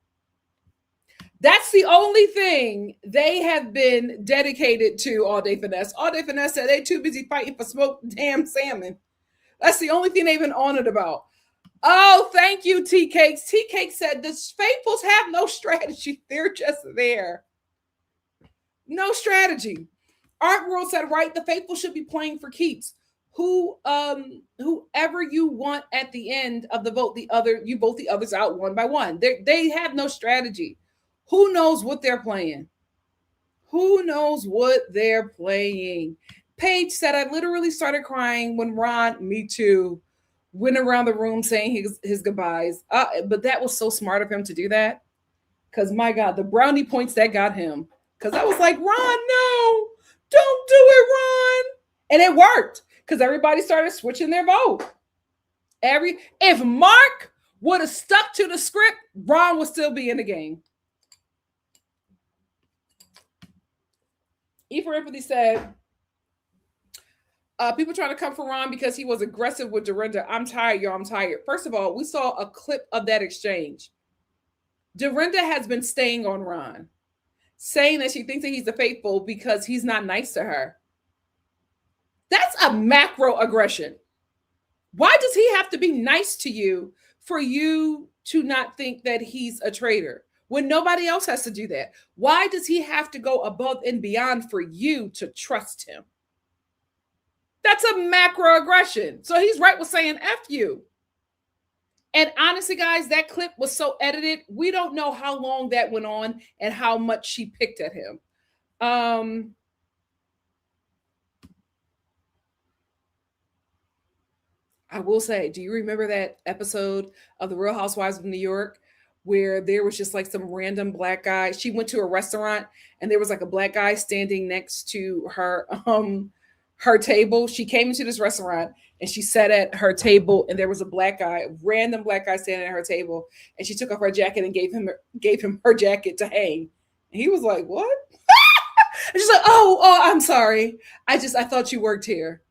That's the only thing they have been dedicated to All Day Finesse. All Day Finesse said they're too busy fighting for smoked damn salmon. That's the only thing they've been on it about. Oh, thank you, T Cakes. T Cakes said the faithfuls have no strategy. They're just there. No strategy. Art World said, right, the faithful should be playing for keeps. Whoever you want at the end of the vote, you vote the others out one by one. They have no strategy. Who knows what they're playing? Who knows what they're playing? Paige said, I literally started crying when Ron, me too, went around the room saying his goodbyes. But that was so smart of him to do that. Because, my God, the brownie points that got him. Because I was like, Ron, no, don't do it, Ron. And it worked. Because everybody started switching their vote. If Mark would have stuck to the script, Ron would still be in the game. E for Empathy said, people trying to come for Ron because he was aggressive with Dorinda. I'm tired, y'all. I'm tired. First of all, we saw a clip of that exchange. Dorinda has been staying on Ron, saying that she thinks that he's the faithful because he's not nice to her. That's a macro aggression. Why does he have to be nice to you for you to not think that he's a traitor when nobody else has to do that? Why does he have to go above and beyond for you to trust him? That's a macro aggression. So he's right with saying F you. And honestly, guys, that clip was so edited. We don't know how long that went on and how much she picked at him. I will say, do you remember that episode of The Real Housewives of New York where there was just like some random black guy? She went to a restaurant and there was like a black guy standing next to her table. She came into this restaurant and she sat at her table and there was a random black guy standing at her table, and she took off her jacket and gave him her jacket to hang. And he was like, what? And she's like, oh, I'm sorry. I thought you worked here.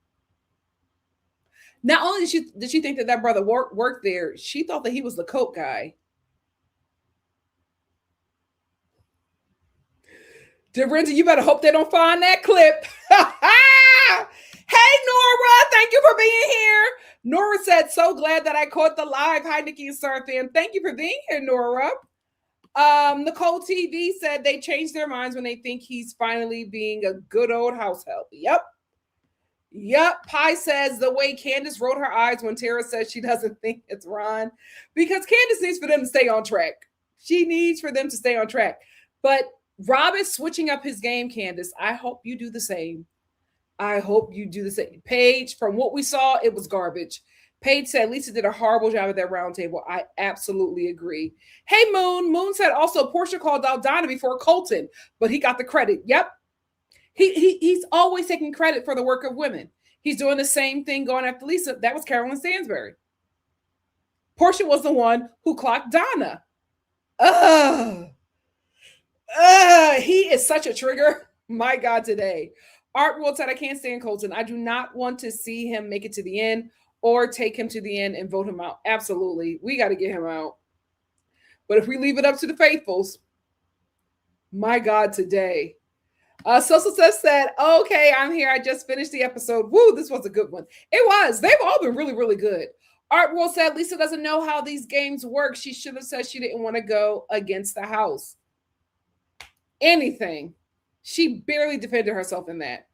Not only did she think that brother worked there, she thought that he was the coke guy. Dorinda, you better hope they don't find that clip. Hey, Nora, thank you for being here. Nora said, so glad that I caught the live. Hi, NikkiNicoleStar fam. Thank you for being here, Nora. Nicole TV said they changed their minds when they think he's finally being a good old house help. Yep. Pi says the way Candace rolled her eyes when Tara says she doesn't think it's Ron, because Candace needs for them to stay on track. She needs for them to stay on track. But Rob is switching up his game, Candace. I hope you do the same. Paige, from what we saw, it was garbage. Paige said Lisa did a horrible job at that round table. I absolutely agree. Hey, Moon. Moon said also Portia called out Donna before Colton, but he got the credit. Yep. He's always taking credit for the work of women. He's doing the same thing going after Lisa. That was Carolyn Stansbury. Portia was the one who clocked Donna. Ugh. He is such a trigger. My God, today. Art World said, I can't stand Colton. I do not want to see him make it to the end or take him to the end and vote him out. Absolutely. We got to get him out. But if we leave it up to the faithfuls, my God, today. Social Sus said, okay, I'm here. I just finished the episode. Woo, this was a good one. It was. They've all been really, really good. Art World said, Lisa doesn't know how these games work. She should have said she didn't want to go against the house. Anything. She barely defended herself in that.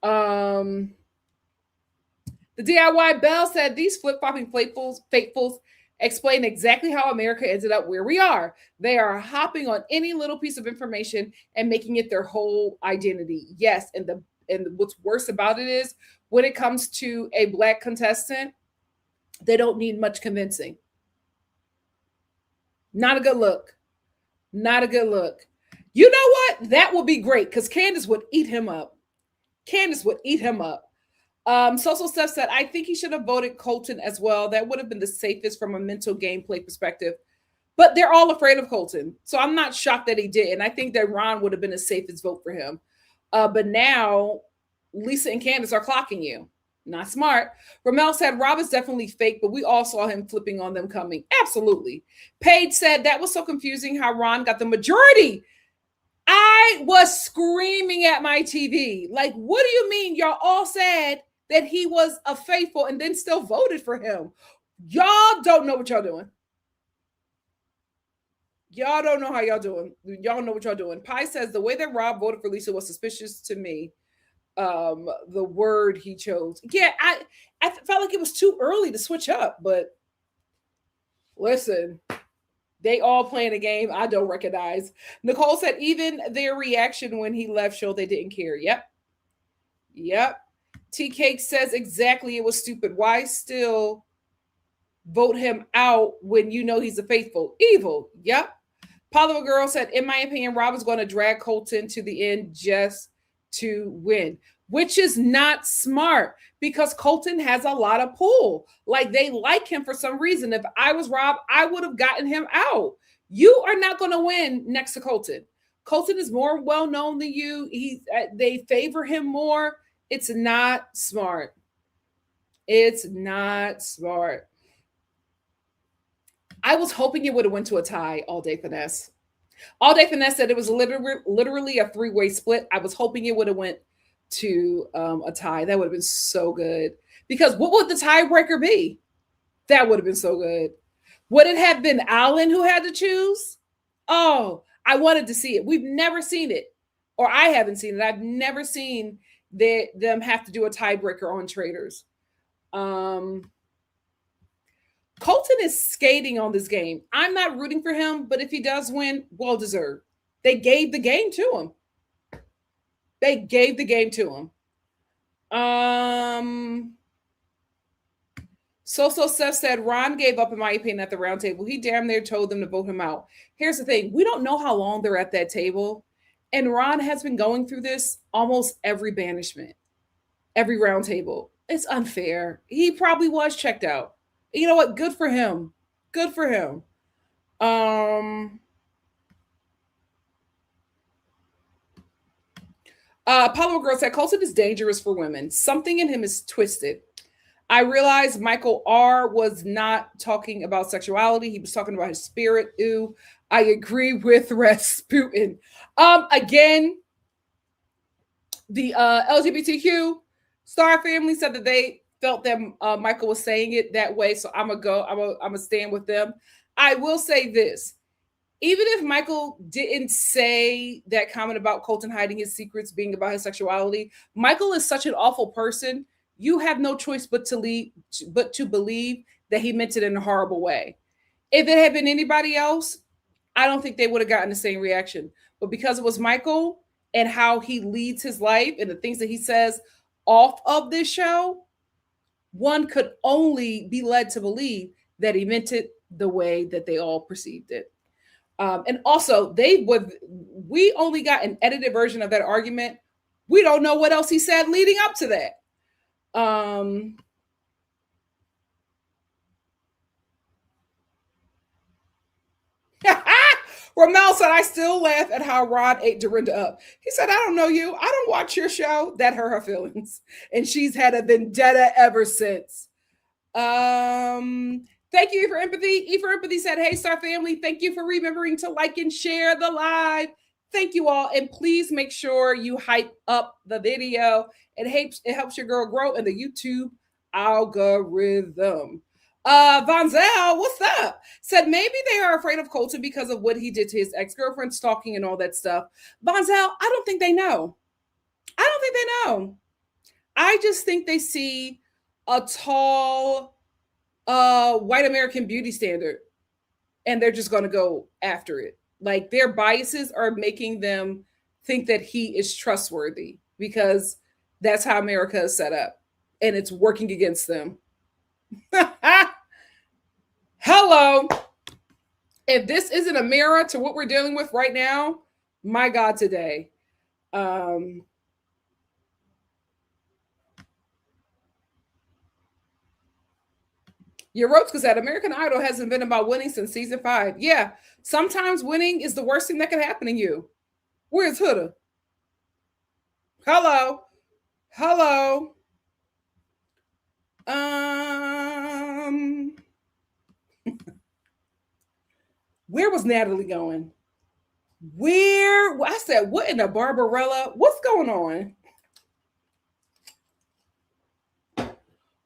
The DIY Bell said, these flip-flopping faithfuls explain exactly how America ended up where we are. They are hopping on any little piece of information and making it their whole identity. Yes, and what's worse about it is when it comes to a Black contestant, they don't need much convincing. Not a good look. Not a good look. You know what? That would be great because Candace would eat him up. Candace would eat him up. Social Steph said, I think he should have voted Colton as well. That would have been the safest from a mental gameplay perspective. But they're all afraid of Colton. So I'm not shocked that he did. And I think that Ron would have been the safest vote for him. But now Lisa and Candace are clocking you. Not smart. Ramel said, Rob is definitely fake, but we all saw him flipping on them coming. Absolutely. Paige said, that was so confusing how Ron got the majority. I was screaming at my TV. Like, what do you mean y'all all said that he was a faithful and then still voted for him? Y'all don't know what y'all doing. Y'all don't know how y'all doing. Y'all know what y'all doing. Pi says, the way that Rob voted for Lisa was suspicious to me. The word he chose. Yeah, I felt like it was too early to switch up, but listen, they all playing a game I don't recognize. Nicole said even their reaction when he left showed they didn't care. Yep. T-Cake says exactly, it was stupid. Why still vote him out when you know he's a faithful? Evil. Yep. Paulo Girl said, in my opinion, Rob is going to drag Colton to the end just to win, which is not smart because Colton has a lot of pull. Like, they like him for some reason. If I was Rob, I would have gotten him out. You are not going to win next to Colton. Colton is more well-known than you. They favor him more. It's not smart. It's not smart. I was hoping it would have went to a tie. All Day Finesse. All Day Finesse said it was literally a three-way split. I was hoping it would have went to a tie. That would have been so good. Because what would the tiebreaker be? That would have been so good. Would it have been Alan who had to choose? Oh, I wanted to see it. We've never seen it. Or I haven't seen it. I've never seen them have to do a tiebreaker on Traitors. Colton is skating on this game. I'm not rooting for him, but if he does win, well deserved. They gave the game to him. So Seth said, Ron gave up, in my opinion, at the round table. He damn near told them to vote him out. Here's the thing. We don't know how long they're at that table. And Ron has been going through this almost every banishment, every round table. It's unfair. He probably was checked out. You know what? Good for him. Good for him. Paulo Girl said, Colton is dangerous for women. Something in him is twisted. I realized Michael R. was not talking about sexuality. He was talking about his spirit. Ooh, I agree with Rasputin. Again, the LGBTQ Star family said that they felt that Michael was saying it that way. So I'm gonna stand with them. I will say this. Even if Michael didn't say that comment about Colton hiding his secrets being about his sexuality, Michael is such an awful person. You have no choice but to believe that he meant it in a horrible way. If it had been anybody else, I don't think they would have gotten the same reaction. But because it was Michael and how he leads his life and the things that he says off of this show, one could only be led to believe that he meant it the way that they all perceived it. And also, we only got an edited version of that argument. We don't know what else he said leading up to that. Um, Ramel said, I still laugh at how Rod ate Dorinda up. He said, I don't know you. I don't watch your show. That hurt her feelings. And she's had a vendetta ever since. Thank you for empathy. E for empathy said, hey, Star family, thank you for remembering to like and share the live. Thank you all. And please make sure you hype up the video. It helps your girl grow in the YouTube algorithm. Vonzel, what's up? Said maybe they are afraid of Colton because of what he did to his ex-girlfriend, stalking and all that stuff. Vonzel, I don't think they know. I don't think they know. I just think they see a tall white American beauty standard and they're just going to go after it. Like their biases are making them think that he is trustworthy because that's how America is set up and it's working against them. Hello. If this isn't a mirror to what we're dealing with right now, my God, today. Yorotska said, American Idol hasn't been about winning since season 5. Yeah, sometimes winning is the worst thing that can happen to you. Where's Huda? Hello. Hello. Where was Natalie going? I said, what in the Barbarella? What's going on?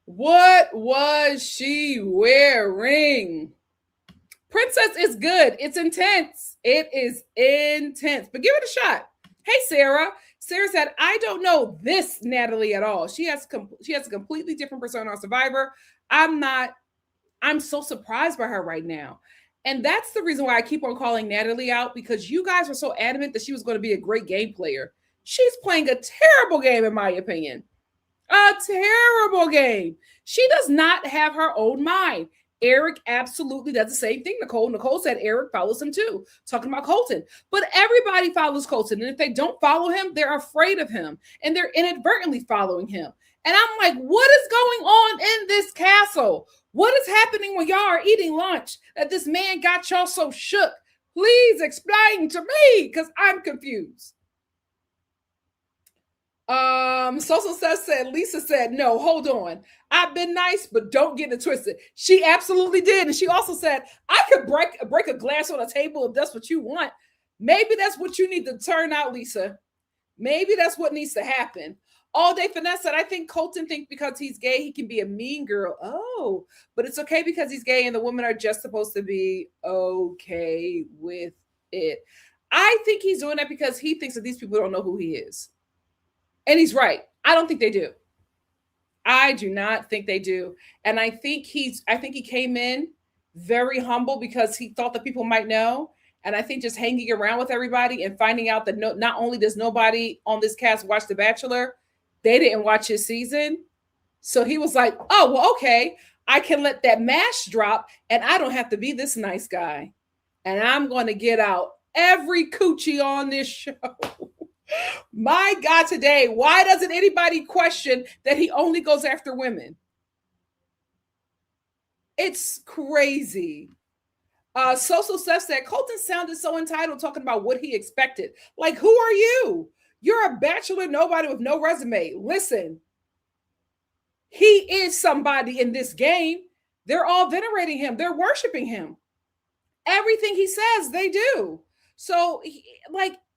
What was she wearing? Princess is good. It's intense. It is intense, but give it a shot. Hey, Sarah. Sarah said, I don't know this Natalie at all. She has a completely different persona on Survivor. I'm so surprised by her right now. And that's the reason why I keep on calling Natalie out, because you guys were so adamant that she was going to be a great game player. She's playing a terrible game, in my opinion. A terrible game. She does not have her own mind. Eric absolutely does the same thing. Nicole said Eric follows him too, talking about Colton. But everybody follows Colton. And if they don't follow him, they're afraid of him. And they're inadvertently following him. And I'm like, what is going on in this castle? What is happening when y'all are eating lunch that this man got y'all so shook? Please explain to me, because I'm confused. Lisa said, no, hold on. I've been nice, but don't get it twisted. She absolutely did. And she also said, I could break a glass on a table if that's what you want. Maybe that's what you need to turn out, Lisa. Maybe that's what needs to happen. All Day Finesse said, I think Colton thinks because he's gay, he can be a mean girl. Oh, but it's okay because he's gay and the women are just supposed to be okay with it. I think he's doing that because he thinks that these people don't know who he is. And he's right. I don't think they do. I do not think they do. And I think he came in very humble because he thought that people might know. And I think just hanging around with everybody and finding out that not only does nobody on this cast watch The Bachelor, they didn't watch his season. So he was like, oh, well, okay, I can let that mash drop and I don't have to be this nice guy. And I'm going to get out every coochie on this show. My God, today, why doesn't anybody question that he only goes after women? It's crazy. Social Steph said, Colton sounded so entitled talking about what he expected. Like, who are you? You're a bachelor nobody with no resume. Listen, he is somebody in this game. They're all venerating him. They're worshiping him. Everything he says, they do. So,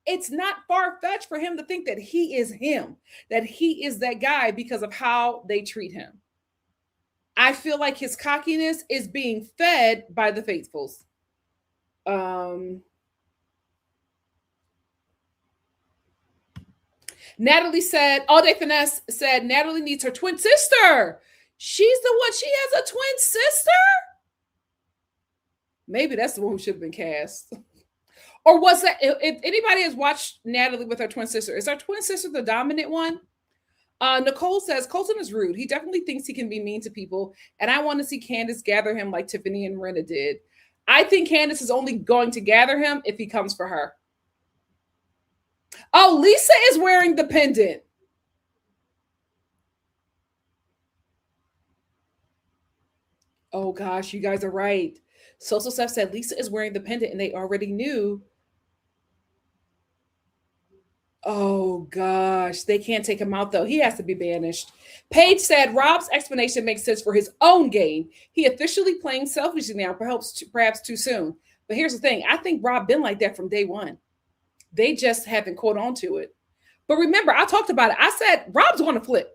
it's not far-fetched for him to think that he is him, that he is that guy because of how they treat him. I feel like his cockiness is being fed by the faithfuls. Natalie said, All Day Finesse said, Natalie needs her twin sister. She's the one. She has a twin sister? Maybe that's the one who should have been cast. Or was that, if anybody has watched Natalie with her twin sister, is her twin sister the dominant one? Nicole says, Colton is rude. He definitely thinks he can be mean to people. And I want to see Candace gather him like Tiffany and Renna did. I think Candace is only going to gather him if he comes for her. Oh, Lisa is wearing the pendant. Oh gosh, you guys are right. Social Steph said Lisa is wearing the pendant and they already knew. Oh gosh, they can't take him out though. He has to be banished. Paige said Rob's explanation makes sense for his own gain. He officially playing selfishly now, perhaps too soon. But here's the thing: I think Rob been like that from day one. They just haven't caught on to it. But remember, I talked about it. I said Rob's going to flip.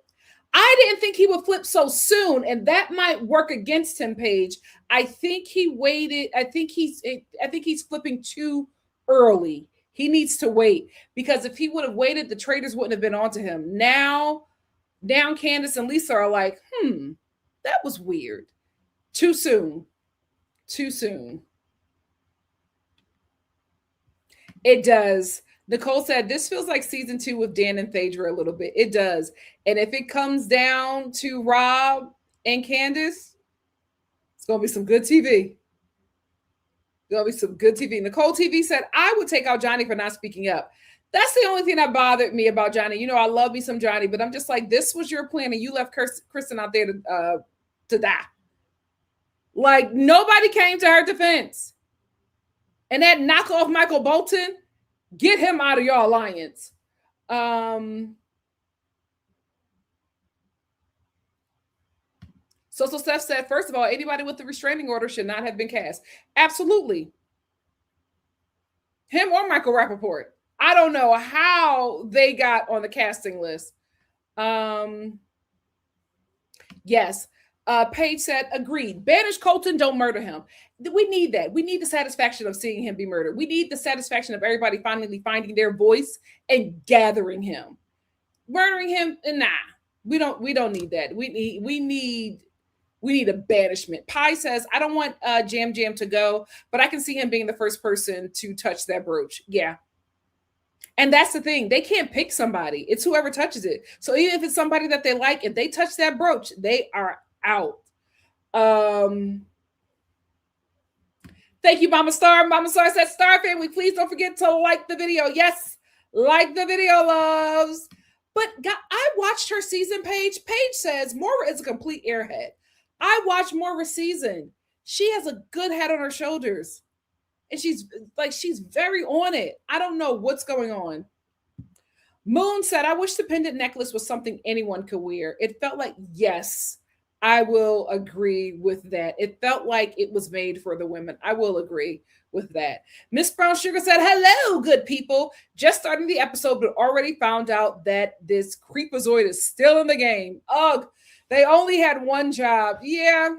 I didn't think he would flip so soon, and that might work against him, Paige. I think he waited. I think he's flipping too early. He needs to wait because if he would have waited, the Traitors wouldn't have been onto him. Now, Candace and Lisa are like, that was weird. Too soon. Too soon. It does. Nicole said, this feels like season 2 with Dan and Phaedra a little bit. It does. And if it comes down to Rob and Candace, it's going to be some good TV. Going to be some good TV. Nicole TV said, I would take out Johnny for not speaking up. That's the only thing that bothered me about Johnny. You know, I love me some Johnny, but I'm just like, this was your plan and you left Kristen out there to die. Like, nobody came to her defense. And that knockoff Michael Bolton, get him out of your alliance. So Steph said, first of all, anybody with the restraining order should not have been cast. Absolutely. Him or Michael Rappaport. I don't know how they got on the casting list. Yes. Paige said, agreed. Banish Colton, don't murder him. We need that. We need the satisfaction of seeing him be murdered. We need the satisfaction of everybody finally finding their voice and gathering him. Murdering him, nah. We don't need that. We need a banishment. Pi says, I don't want Jam to go, but I can see him being the first person to touch that brooch. Yeah. And that's the thing. They can't pick somebody. It's whoever touches it. So even if it's somebody that they like, if they touch that brooch, they are out. Thank you, Mama Star. Mama Star said, Star family, please don't forget to like the video. Yes, like the video, loves. But I watched her season, Paige. Paige says Moira is a complete airhead. I watched Moira's season. She has a good head on her shoulders. And she's very on it. I don't know what's going on. Moon said, I wish the pendant necklace was something anyone could wear. It felt like, yes, I will agree with that. It felt like it was made for the women. I will agree with that. Miss Brown Sugar said, hello, good people. Just starting the episode, but already found out that this creepazoid is still in the game. Ugh, they only had one job. Yeah.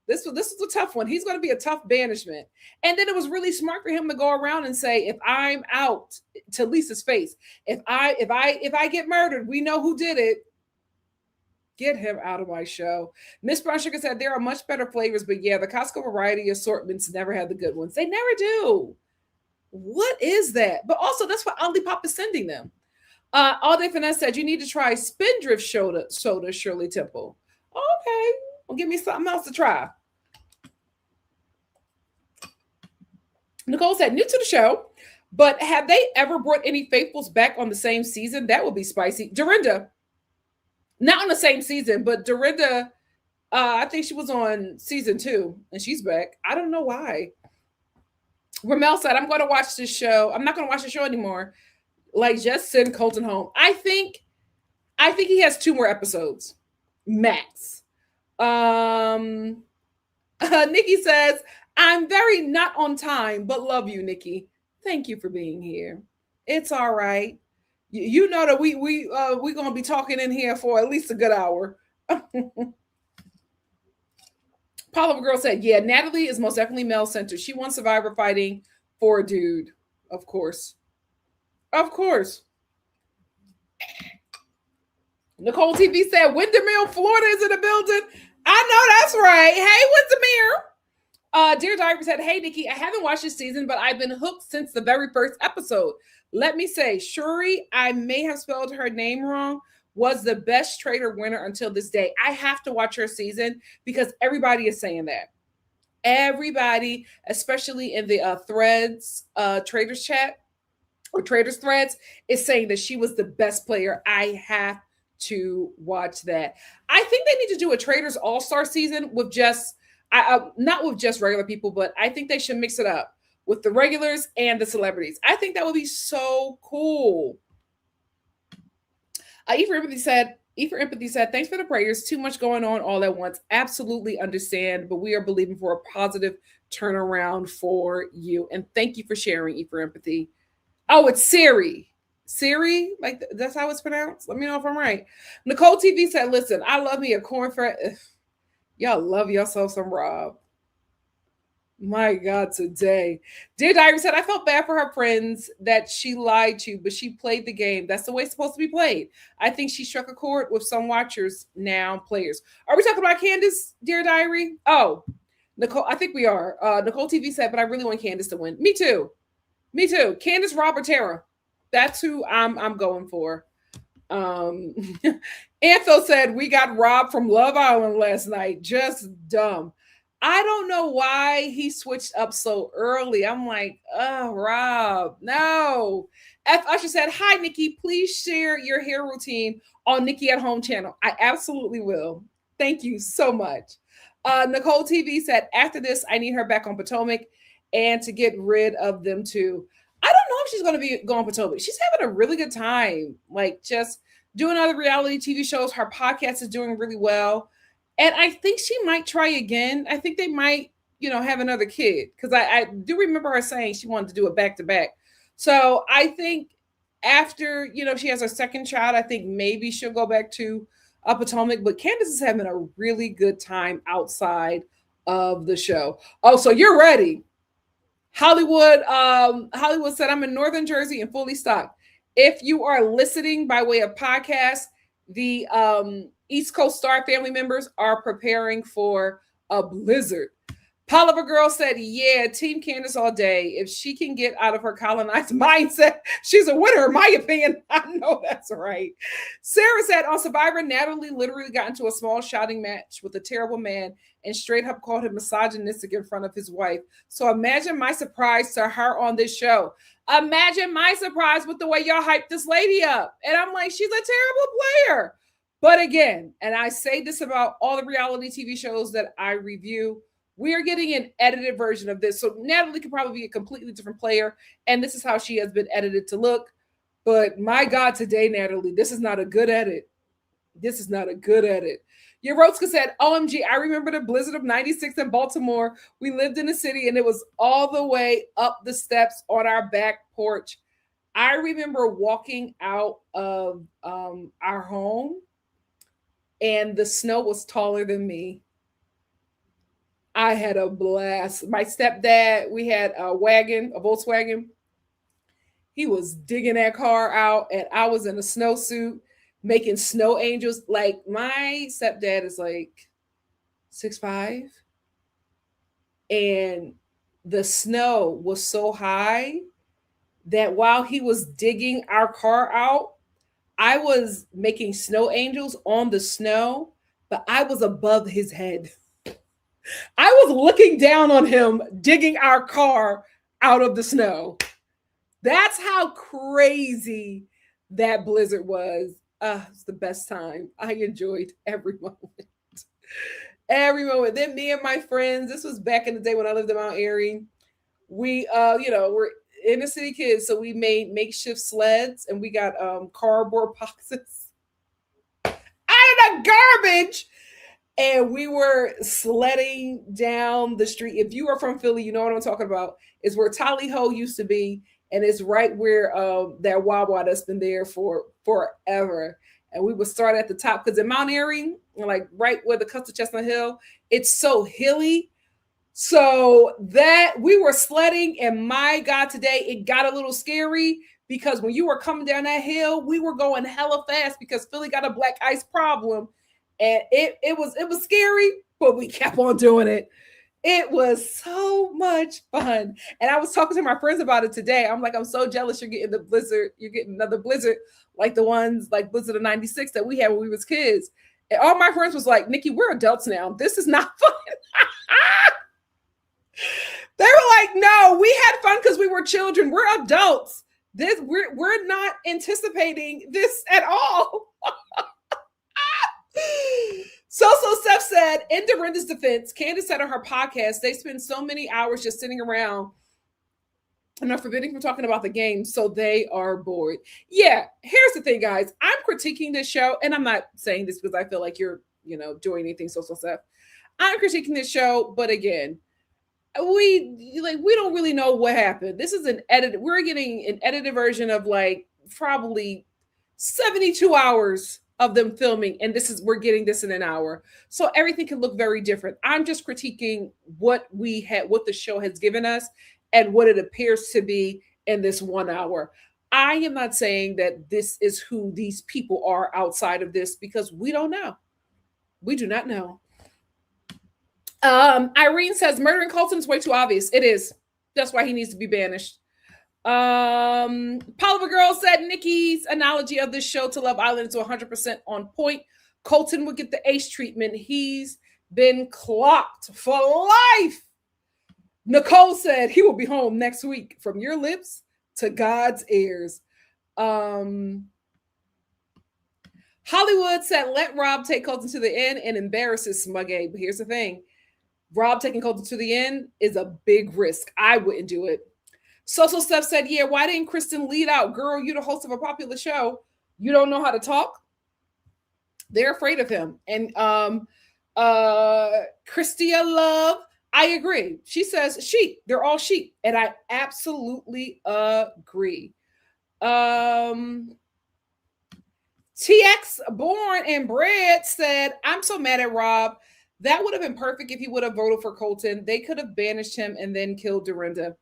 This was a tough one. He's going to be a tough banishment. And then it was really smart for him to go around and say, if I'm out, to Lisa's face, if I get murdered, we know who did it. Get him out of my show. Miss Brown Sugar said there are much better flavors, but yeah, the Costco variety assortments never had the good ones. They never do. What is that? But also, that's what Olipop is sending them. All Day Finesse said you need to try Spindrift soda, Shirley Temple. Okay, well, give me something else to try. Nicole said, new to the show, but have they ever brought any faithfuls back on the same season? That would be spicy. Dorinda, not on the same season, but Dorinda, I think she was on season 2 and she's back. I don't know why. Ramel said, I'm going to watch this show. I'm not going to watch the show anymore. Like, just send Colton home. I think he has 2 more episodes, max. Nikki says, I'm very not on time, but love you, Nikki. Thank you for being here. It's all right. You know that we're gonna be talking in here for at least a good hour. Paula Girl said, yeah, Natalie is most definitely male-centered. She wants Survivor fighting for a dude. Of course. Of course. Nicole TV said, Windermere, Florida is in the building. I know that's right. Hey, Windermere. Dear Diver said, hey, Nikki, I haven't watched this season, but I've been hooked since the very first episode. Let me say, Shuri, I may have spelled her name wrong, was the best traitor winner until this day. I have to watch her season because everybody is saying that. Everybody, especially in the threads, Traitors chat or Traitors threads, is saying that she was the best player. I have to watch that. I think they need to do a Traitors All-Star season with just not with just regular people, but I think they should mix it up with the regulars and the celebrities. I think that would be so cool. E for Empathy said, thanks for the prayers. Too much going on all at once. Absolutely understand, but we are believing for a positive turnaround for you. And thank you for sharing, E for Empathy. Oh, it's Siri. Siri? Like, that's how it's pronounced? Let me know if I'm right. Nicole TV said, listen, I love me a cornfed. Y'all love yourself some Rob. My God, today. Dear Diary said, I felt bad for her friends that she lied to, but she played the game. That's the way it's supposed to be played. I think she struck a chord with some watchers, now players. Are we talking about Candace, Dear Diary? Oh, Nicole, I think we are. Nicole TV said, but I really want Candace to win. Me too. Me too. Candace, Rob, or Tara. That's who I'm going for. Anthel said, we got Rob from Love Island last night. Just dumb. I don't know why he switched up so early. I'm like, oh, Rob, no. F. Usher said, hi, Nikki. Please share your hair routine on Nikki at Home channel. I absolutely will. Thank you so much. Nicole TV said, after this, I need her back on Potomac and to get rid of them too. I don't know if she's going to be going Potomac. She's having a really good time, like just doing other reality TV shows. Her podcast is doing really well. And I think she might try again. I think they might, have another kid. Because I do remember her saying she wanted to do it back to back. So I think after, she has her second child, I think maybe she'll go back to Potomac. But Candace is having a really good time outside of the show. Oh, so you're ready. Hollywood said, I'm in Northern Jersey and fully stocked. If you are listening by way of podcast, the East Coast Star family members are preparing for a blizzard. Poliver Girl said, yeah, Team Candace all day. If she can get out of her colonized mindset, she's a winner, in my opinion. I know that's right. Sarah said, on Survivor, Natalie literally got into a small shouting match with a terrible man and straight up called him misogynistic in front of his wife. So imagine my surprise to her on this show. Imagine my surprise with the way y'all hyped this lady up. And I'm like, she's a terrible player. But again, and I say this about all the reality TV shows that I review, we are getting an edited version of this. So Natalie could probably be a completely different player. And this is how she has been edited to look. But my God, today, Natalie, this is not a good edit. This is not a good edit. Yorotska said, OMG, I remember the blizzard of 96 in Baltimore. We lived in the city and it was all the way up the steps on our back porch. I remember walking out of our home and the snow was taller than me. I had a blast. My stepdad, we had a Volkswagen. He was digging that car out and I was in a snowsuit making snow angels. Like my stepdad is like 6'5", and the snow was so high that while he was digging our car out, I was making snow angels on the snow, but I was above his head. I was looking down on him digging our car out of the snow. That's how crazy that blizzard was. It's the best time. I enjoyed every moment. Every moment. Then me and my friends, this was back in the day when I lived in Mount Airy. We, we're inner city kids, so we made makeshift sleds and we got cardboard boxes out of the garbage. And we were sledding down the street. If you are from Philly, you know what I'm talking about. It's where Tally Ho used to be. And it's right where that Wawa that's been there for forever. And we would start at the top because in Mount Airy, like right where the Custer Chestnut Hill, it's so hilly. So that we were sledding, and my God, today it got a little scary because when you were coming down that hill, we were going hella fast because Philly got a black ice problem, and it was scary, but we kept on doing it. It was so much fun. And I was talking to my friends about it today. I'm like, I'm so jealous you're getting the blizzard. You're getting another blizzard like the ones like Blizzard of 96 that we had when we was kids. And all my friends was like, Nikki, we're adults now. This is not fun. They were like, no, we had fun because we were children. We're adults. We're not anticipating this at all. So Steph said, in Dorinda's defense, Candace said on her podcast, they spend so many hours just sitting around and are forbidding from talking about the game, so they are bored. Yeah, here's the thing, guys. I'm critiquing this show, and I'm not saying this because I feel like you're, doing anything so Steph. I'm critiquing this show, but again, we don't really know what happened. This is an edit. We're getting an edited version of like probably 72 hours of them filming, and we're getting this in an hour. So everything can look very different. I'm just critiquing what the show has given us and what it appears to be in this 1 hour. I am not saying that this is who these people are outside of this because we don't know. We do not know. Irene says murdering Colton is way too obvious. It is. That's why he needs to be banished. Poliva Girl said Nikki's analogy of this show to Love Island is 100% on point. Colton would get the ace treatment. He's been clocked for life. Nicole said he will be home next week. From your lips to God's ears. Hollywood said let Rob take Colton to the end and embarrass his smug A. But here's the thing. Rob taking Colton to the end is a big risk. I wouldn't do it. Social Steph said, yeah, why didn't Kristen lead out? Girl, you're the host of a popular show. You don't know how to talk? They're afraid of him. And Christia Love, I agree. She says sheep. They're all sheep. And I absolutely agree. TX Born and Bred said, I'm so mad at Rob. That would have been perfect if he would have voted for Colton. They could have banished him and then killed Dorinda.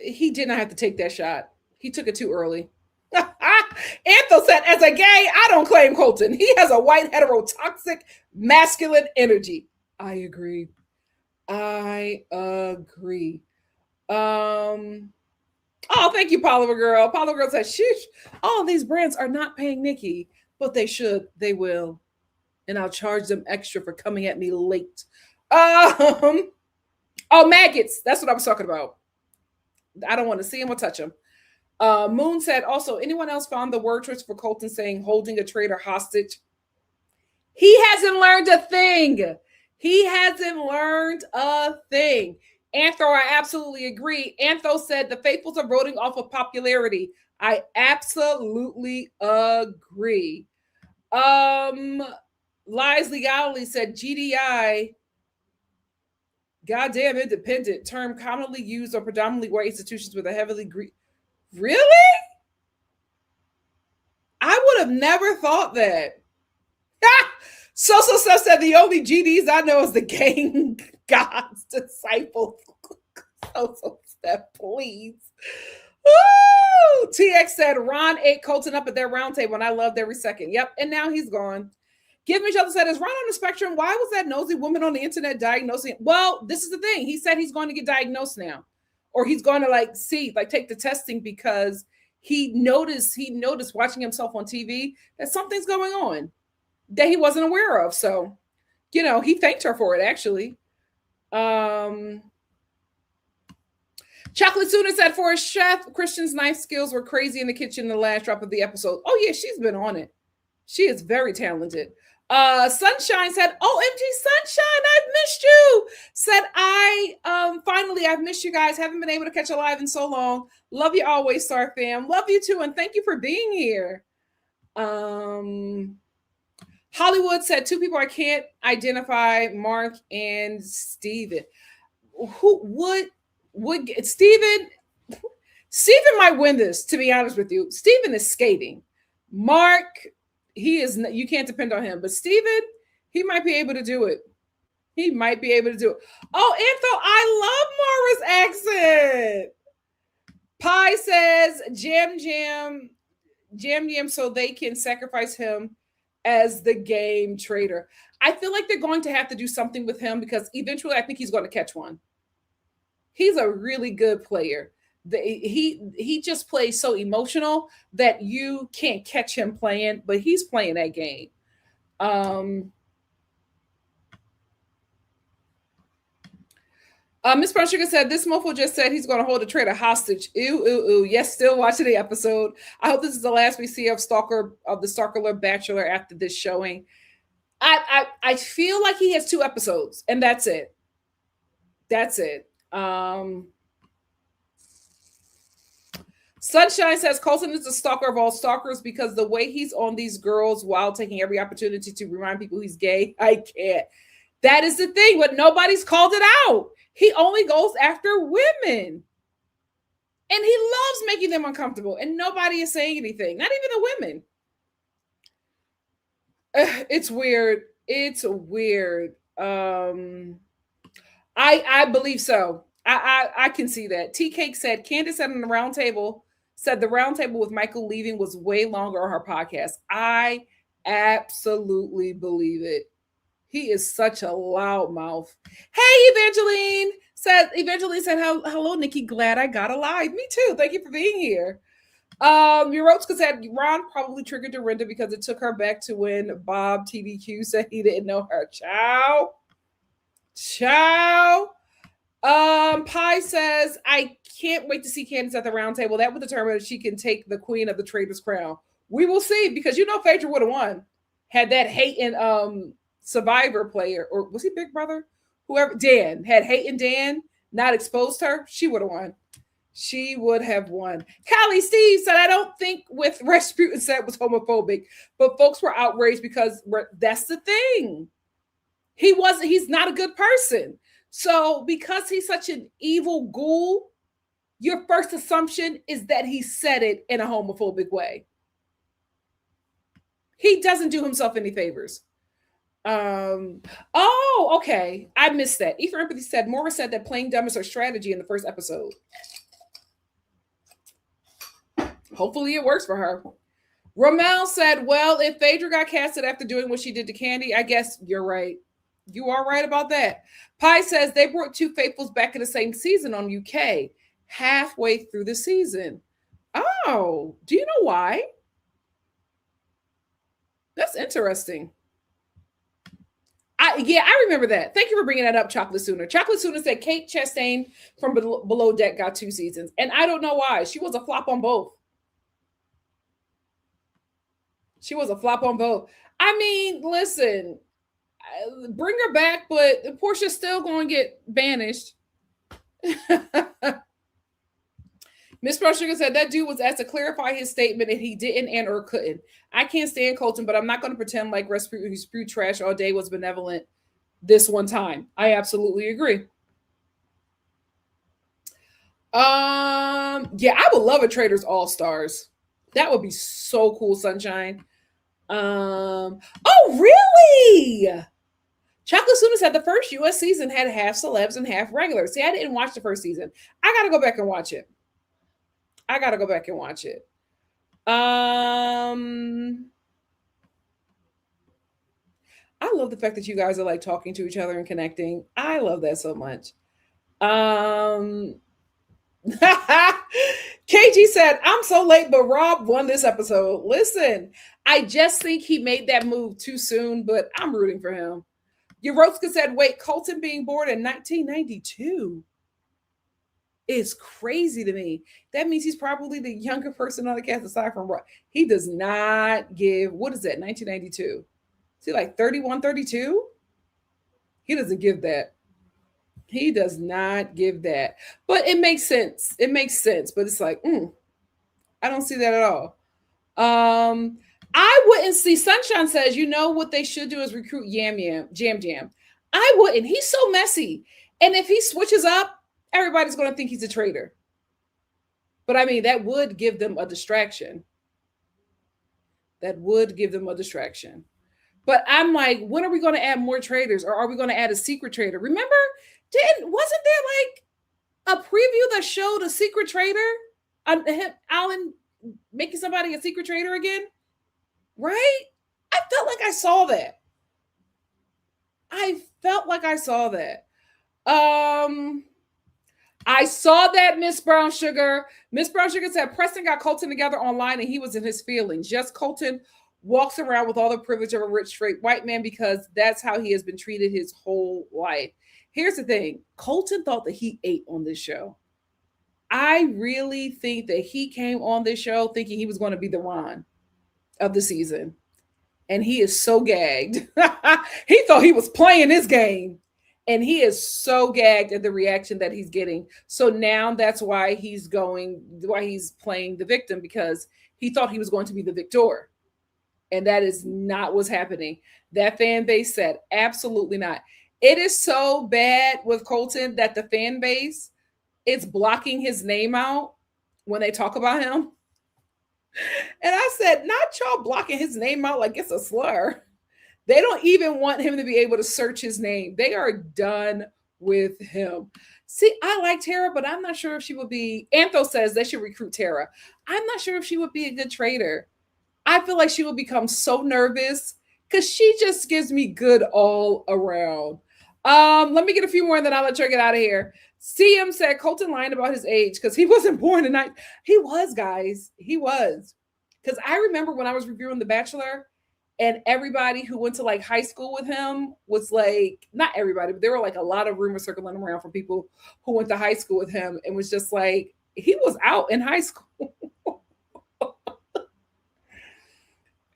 He did not have to take that shot. He took it too early. Anthel said, as a gay, I don't claim Colton. He has a white, heterotoxic, masculine energy. I agree. Oh, thank you, Poliva Girl. Poliva Girl said, sheesh, all these brands are not paying Nikki, but they should. They will. And I'll charge them extra for coming at me late. Maggots. That's what I was talking about. I don't want to see him or touch him. Moon said, also, anyone else found the word choice for Colton saying holding a traitor hostage? He hasn't learned a thing. Antho, I absolutely agree. Antho said the faithfuls are voting off of popularity. I absolutely agree. Lies Legality said GDI, goddamn independent, term commonly used on predominantly white institutions with a heavily Really? I would have never thought that. So said the only GDs I know is the gang God's disciples. So Steph, please. Woo! TX said Ron ate Colton up at their round table, and I loved every second. Yep, and now he's gone. Give Me Shelter said, is Ron on the spectrum? Why was that nosy woman on the internet diagnosing? Well, this is the thing. He said he's going to get diagnosed now. Or he's going to take the testing because he noticed watching himself on TV that something's going on that he wasn't aware of. So, he thanked her for it, actually. Chocolate Tuna said, for a chef, Christian's knife skills were crazy in the kitchen in the last drop of the episode. Oh, yeah, she's been on it. She is very talented. Sunshine said, OMG Sunshine, I've missed you. Said finally, I've missed you guys. Haven't been able to catch a live in so long. Love you always, Star fam. Love you too, and thank you for being here. Hollywood said, two people I can't identify, Mark and Steven. Who would Steven might win this, to be honest with you. Steven is skating. Mark, you can't depend on him, but Steven, he might be able to do it. Oh, Antho, I love Mara's accent. Pi says jam, so they can sacrifice him as the game traitor. I feel like they're going to have to do something with him because eventually I think he's going to catch one. He's a really good player. He just plays so emotional that you can't catch him playing, but he's playing that game. Miss Brown Sugar said, this mofo just said he's going to hold a traitor hostage. Ew, ew, ew. Yes, still watching the episode. I hope this is the last we see of the Stalker Bachelor after this showing. I feel like he has 2 episodes, and that's it. That's it. Sunshine says Colton is the stalker of all stalkers because the way he's on these girls while taking every opportunity to remind people he's gay, I can't. That is the thing, but nobody's called it out. He only goes after women. And he loves making them uncomfortable, and nobody is saying anything, not even the women. It's weird. It's weird. I believe so. I can see that. Tea Cake said Candace said on the round table said the round table with Michael leaving was way longer on her podcast. I absolutely believe it. He is such a loudmouth. Hey, Evangeline said, hello, Nikki. Glad I got alive. Me too. Thank you for being here. Mirochka said Ron probably triggered Dorinda because it took her back to when Bob TVQ said he didn't know her. Ciao. Pi says, I can't wait to see Candace at the round table. That would determine if she can take the queen of the Traitors crown. We will see, because Phaedra would have won had that Hayton Survivor player, or was he Big Brother? Whoever, Dan, had Hayton Dan not exposed her, she would have won. She would have won. Callie Steve said, I don't think with Rasputin said was homophobic, but folks were outraged because that's the thing. He's not a good person. So because he's such an evil ghoul, your first assumption is that he said it in a homophobic way. He doesn't do himself any favors. Oh, okay. I missed that. E for Empathy said, Maura said that playing dumb is her strategy in the first episode. Hopefully it works for her. Ramel said, well, if Phaedra got casted after doing what she did to Candy, I guess you're right. You are right about that. Pi says they brought 2 faithfuls back in the same season on UK, halfway through the season. Oh, do you know why? That's interesting. I remember that. Thank you for bringing that up, Chocolate Sooner. Chocolate Sooner said Kate Chastain from Below Deck got 2 seasons. And I don't know why. She was a flop on both. I mean, listen, bring her back, but Portia's still going to get banished. Miss Brown Sugar said that dude was asked to clarify his statement and he didn't and or couldn't. I can't stand Colton, but I'm not going to pretend like Rasputin, who spewed trash all day, was benevolent this one time. I absolutely agree. Yeah, I would love a Traitors All Stars. That would be so cool, Sunshine. Oh, really? Chocolate Sooner said the first US season had half celebs and half regulars. See, I didn't watch the first season. I got to go back and watch it. I love the fact that you guys are like talking to each other and connecting. I love that so much. KG said, I'm so late, but Rob won this episode. Listen, I just think he made that move too soon, but I'm rooting for him. Yorotska said, wait, Colton being born in 1992 is crazy to me. That means he's probably the younger person on the cast aside from Rob. He does not give, what is that, 1992? Is he like 31, 32? He doesn't give that. He does not give that. But it makes sense. But it's like, I don't see that at all. I wouldn't see. Sunshine says, you know what they should do is recruit Jam. I wouldn't. He's so messy. And if he switches up, everybody's going to think he's a traitor. But I mean, that would give them a distraction. But I'm like, when are we going to add more traitors? Or are we going to add a secret traitor? Remember, wasn't there like a preview that showed a secret traitor? Alan making somebody a secret traitor again? Right? I felt like I saw that. I saw that, Miss Brown Sugar. Miss Brown Sugar said Preston got Colton together online and he was in his feelings. Yes, Colton walks around with all the privilege of a rich, straight white man because that's how he has been treated his whole life. Here's the thing. Colton thought that he ate on this show. I really think that he came on this show thinking he was going to be the Ron of the season. And he is so gagged. He thought he was playing this game. And he is so gagged at the reaction that he's getting. So now that's why he's playing the victim, because he thought he was going to be the victor. And that is not what's happening. That fan base said, absolutely not. It is so bad with Colton that the fan base is blocking his name out when they talk about him. And I said, not y'all blocking his name out like it's a slur. They don't even want him to be able to search his name. They are done with him. See, I like Tara, but I'm not sure if she would be. Antho says they should recruit Tara. I'm not sure if she would be a good traitor. I feel like she will become so nervous because she just gives me good all around. Let me get a few more and then I'll let you get out of here. CM said Colton lying about his age because he wasn't born in night. He was, guys. He was. Because I remember when I was reviewing The Bachelor, and everybody who went to like high school with him was like, not everybody, but there were like a lot of rumors circling around from people who went to high school with him and was just like, he was out in high school.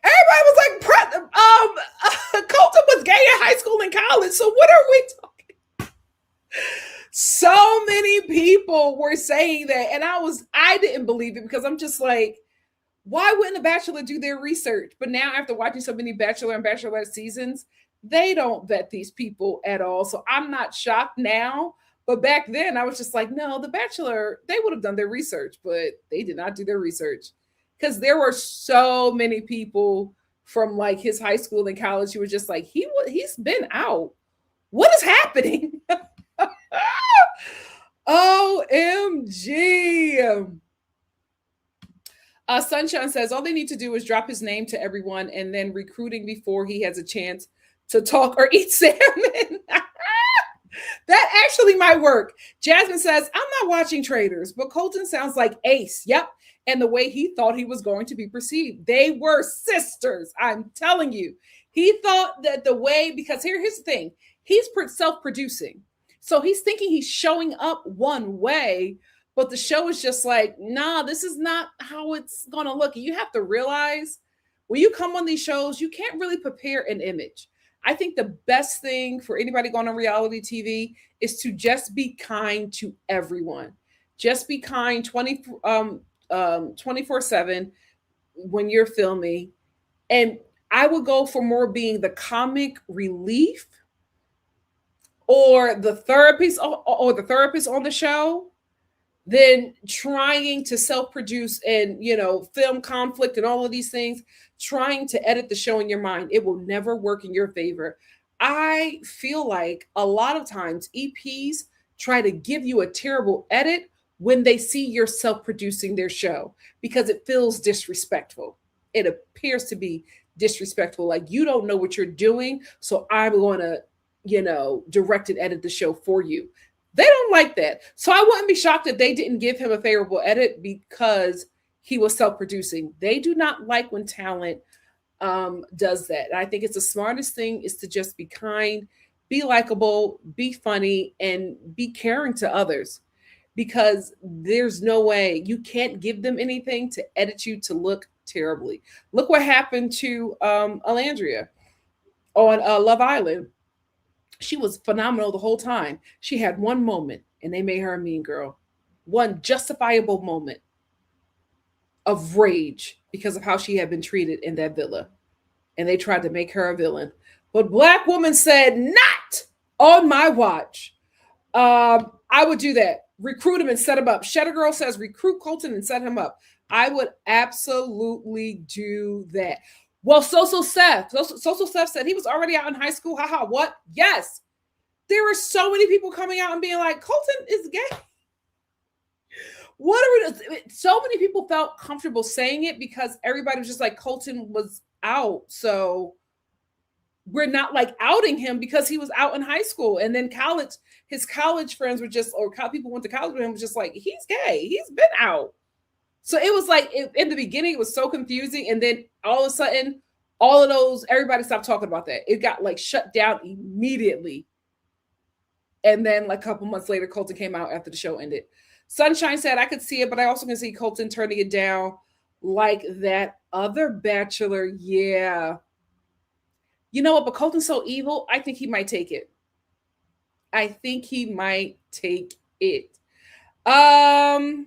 Everybody was like, Colton was gay in high school and college. So what are we talking? So many people were saying that. And I didn't believe it because I'm just like, why wouldn't The Bachelor do their research? But now after watching so many Bachelor and Bachelorette seasons, they don't vet these people at all. So I'm not shocked now. But back then I was just like, no, The Bachelor, they would have done their research, but they did not do their research. Because there were so many people from like his high school and college who were just like, he's been out. What is happening? OMG. Sunshine says all they need to do is drop his name to everyone and then recruiting before he has a chance to talk or eat salmon. That actually might work. Jasmine says, I'm not watching Traitors, but Colton sounds like Ace. Yep. And the way he thought he was going to be perceived. They were sisters. I'm telling you. He thought that the way, because here's the thing. He's self-producing. So he's thinking he's showing up one way, but the show is just like, nah, this is not how it's going to look. And you have to realize when you come on these shows, you can't really prepare an image. I think the best thing for anybody going on reality TV is to just be kind to everyone. Just be kind 24/7 when you're filming. And I would go for more being the comic relief or the therapist or the therapist on the show than trying to self-produce and, film conflict and all of these things, trying to edit the show in your mind. It will never work in your favor. I feel like a lot of times EPs try to give you a terrible edit when they see you're self-producing their show because it feels disrespectful. It appears to be disrespectful. Like you don't know what you're doing. So I'm going to, direct and edit the show for you. They don't like that. So I wouldn't be shocked if they didn't give him a favorable edit because he was self-producing. They do not like when talent does that. And I think it's the smartest thing is to just be kind, be likable, be funny, and be caring to others. Because there's no way you can't give them anything to edit you to look terribly. Look what happened to Alandria on Love Island. She was phenomenal the whole time. She had one moment and they made her a mean girl. One justifiable moment of rage because of how she had been treated in that villa. And they tried to make her a villain. But Black woman said, not on my watch. I would do that. Recruit him and set him up. Shutter Girl says recruit Colton and set him up. I would absolutely do that. Well, Social Seth said he was already out in high school. Haha, what? Yes. There were so many people coming out and being like, Colton is gay. What are we? So many people felt comfortable saying it because everybody was just like, Colton was out. So we're not like outing him because he was out in high school. And then his college friends were just, or people went to college with him was just like, he's gay. He's been out. So it was like, in the beginning, it was so confusing. And then all of a sudden, all of those, everybody stopped talking about that. It got like shut down immediately. And then like a couple months later, Colton came out after the show ended. Sunshine said, I could see it, but I also can see Colton turning it down like that other bachelor. Yeah. You know what? But Colton's so evil, I think he might take it. I think he might take it. Antho,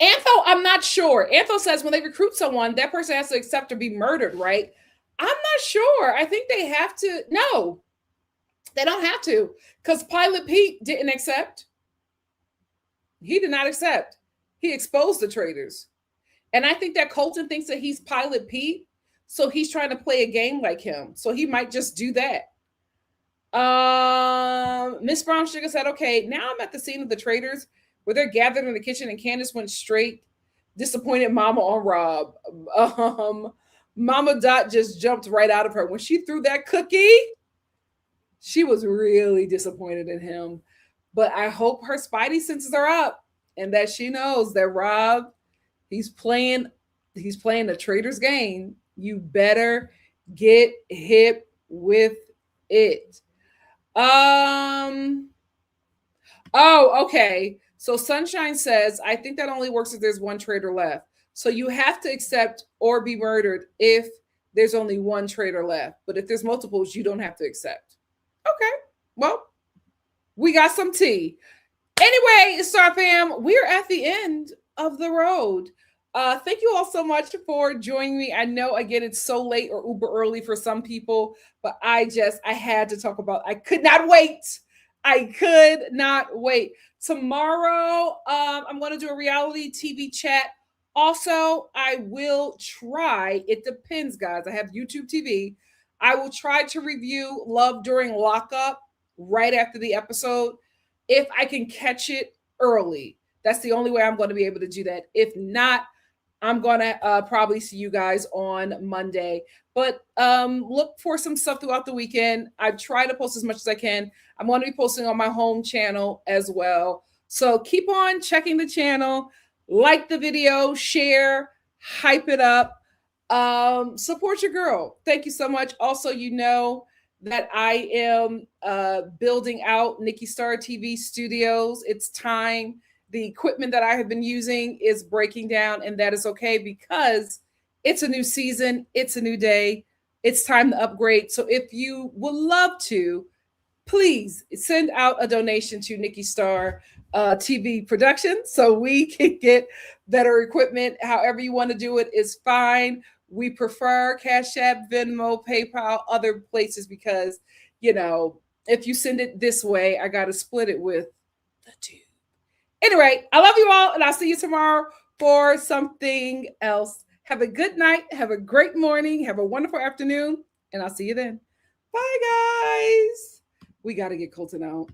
I'm not sure. Antho says when they recruit someone, that person has to accept or be murdered, right? I'm not sure. I think they have to. No, they don't have to, because Pilot Pete didn't accept. He did not accept. He exposed the traitors. And I think that Colton thinks that he's Pilot Pete, so he's trying to play a game like him. So he might just do that. Miss Brown Sugar said, okay, now I'm at the scene of the traitors where they're gathered in the kitchen and Candace went straight disappointed mama on Rob. Mama Dot just jumped right out of her. When she threw that cookie, she was really disappointed in him. But I hope her spidey senses are up and that she knows that Rob, he's playing the traitor's game. You better get hip with it. Oh, okay. So Sunshine says, I think that only works if there's one traitor left. So you have to accept or be murdered if there's only one traitor left. But if there's multiples, you don't have to accept. Okay. Well, we got some tea. Anyway, Star Fam, we're at the end of the road. Thank you all so much for joining me. I know, again, it's so late or uber early for some people, but I had to talk about, I could not wait. I could not wait. Tomorrow, I'm going to do a reality TV chat. Also, I will try, it depends, guys. I have YouTube TV. I will try to review Love During Lockup right after the episode if I can catch it early. That's the only way I'm going to be able to do that. If not, I'm going to probably see you guys on Monday. But look for some stuff throughout the weekend. I try to post as much as I can. I'm going to be posting on my home channel as well. So keep on checking the channel. Like the video, share, hype it up. Support your girl. Thank you so much. Also, you know that I am building out NikkiStar TV studios. It's time. The equipment that I have been using is breaking down, and that is okay because it's a new season. It's a new day. It's time to upgrade. So if you would love to, please send out a donation to NikkiStar TV production so we can get better equipment. However you want to do it is fine. We prefer Cash App, Venmo, PayPal, other places because, you know, if you send it this way, I got to split it with the two. Anyway, I love you all, and I'll see you tomorrow for something else. Have a good night. Have a great morning. Have a wonderful afternoon, and I'll see you then. Bye, guys. We got to get Colton out.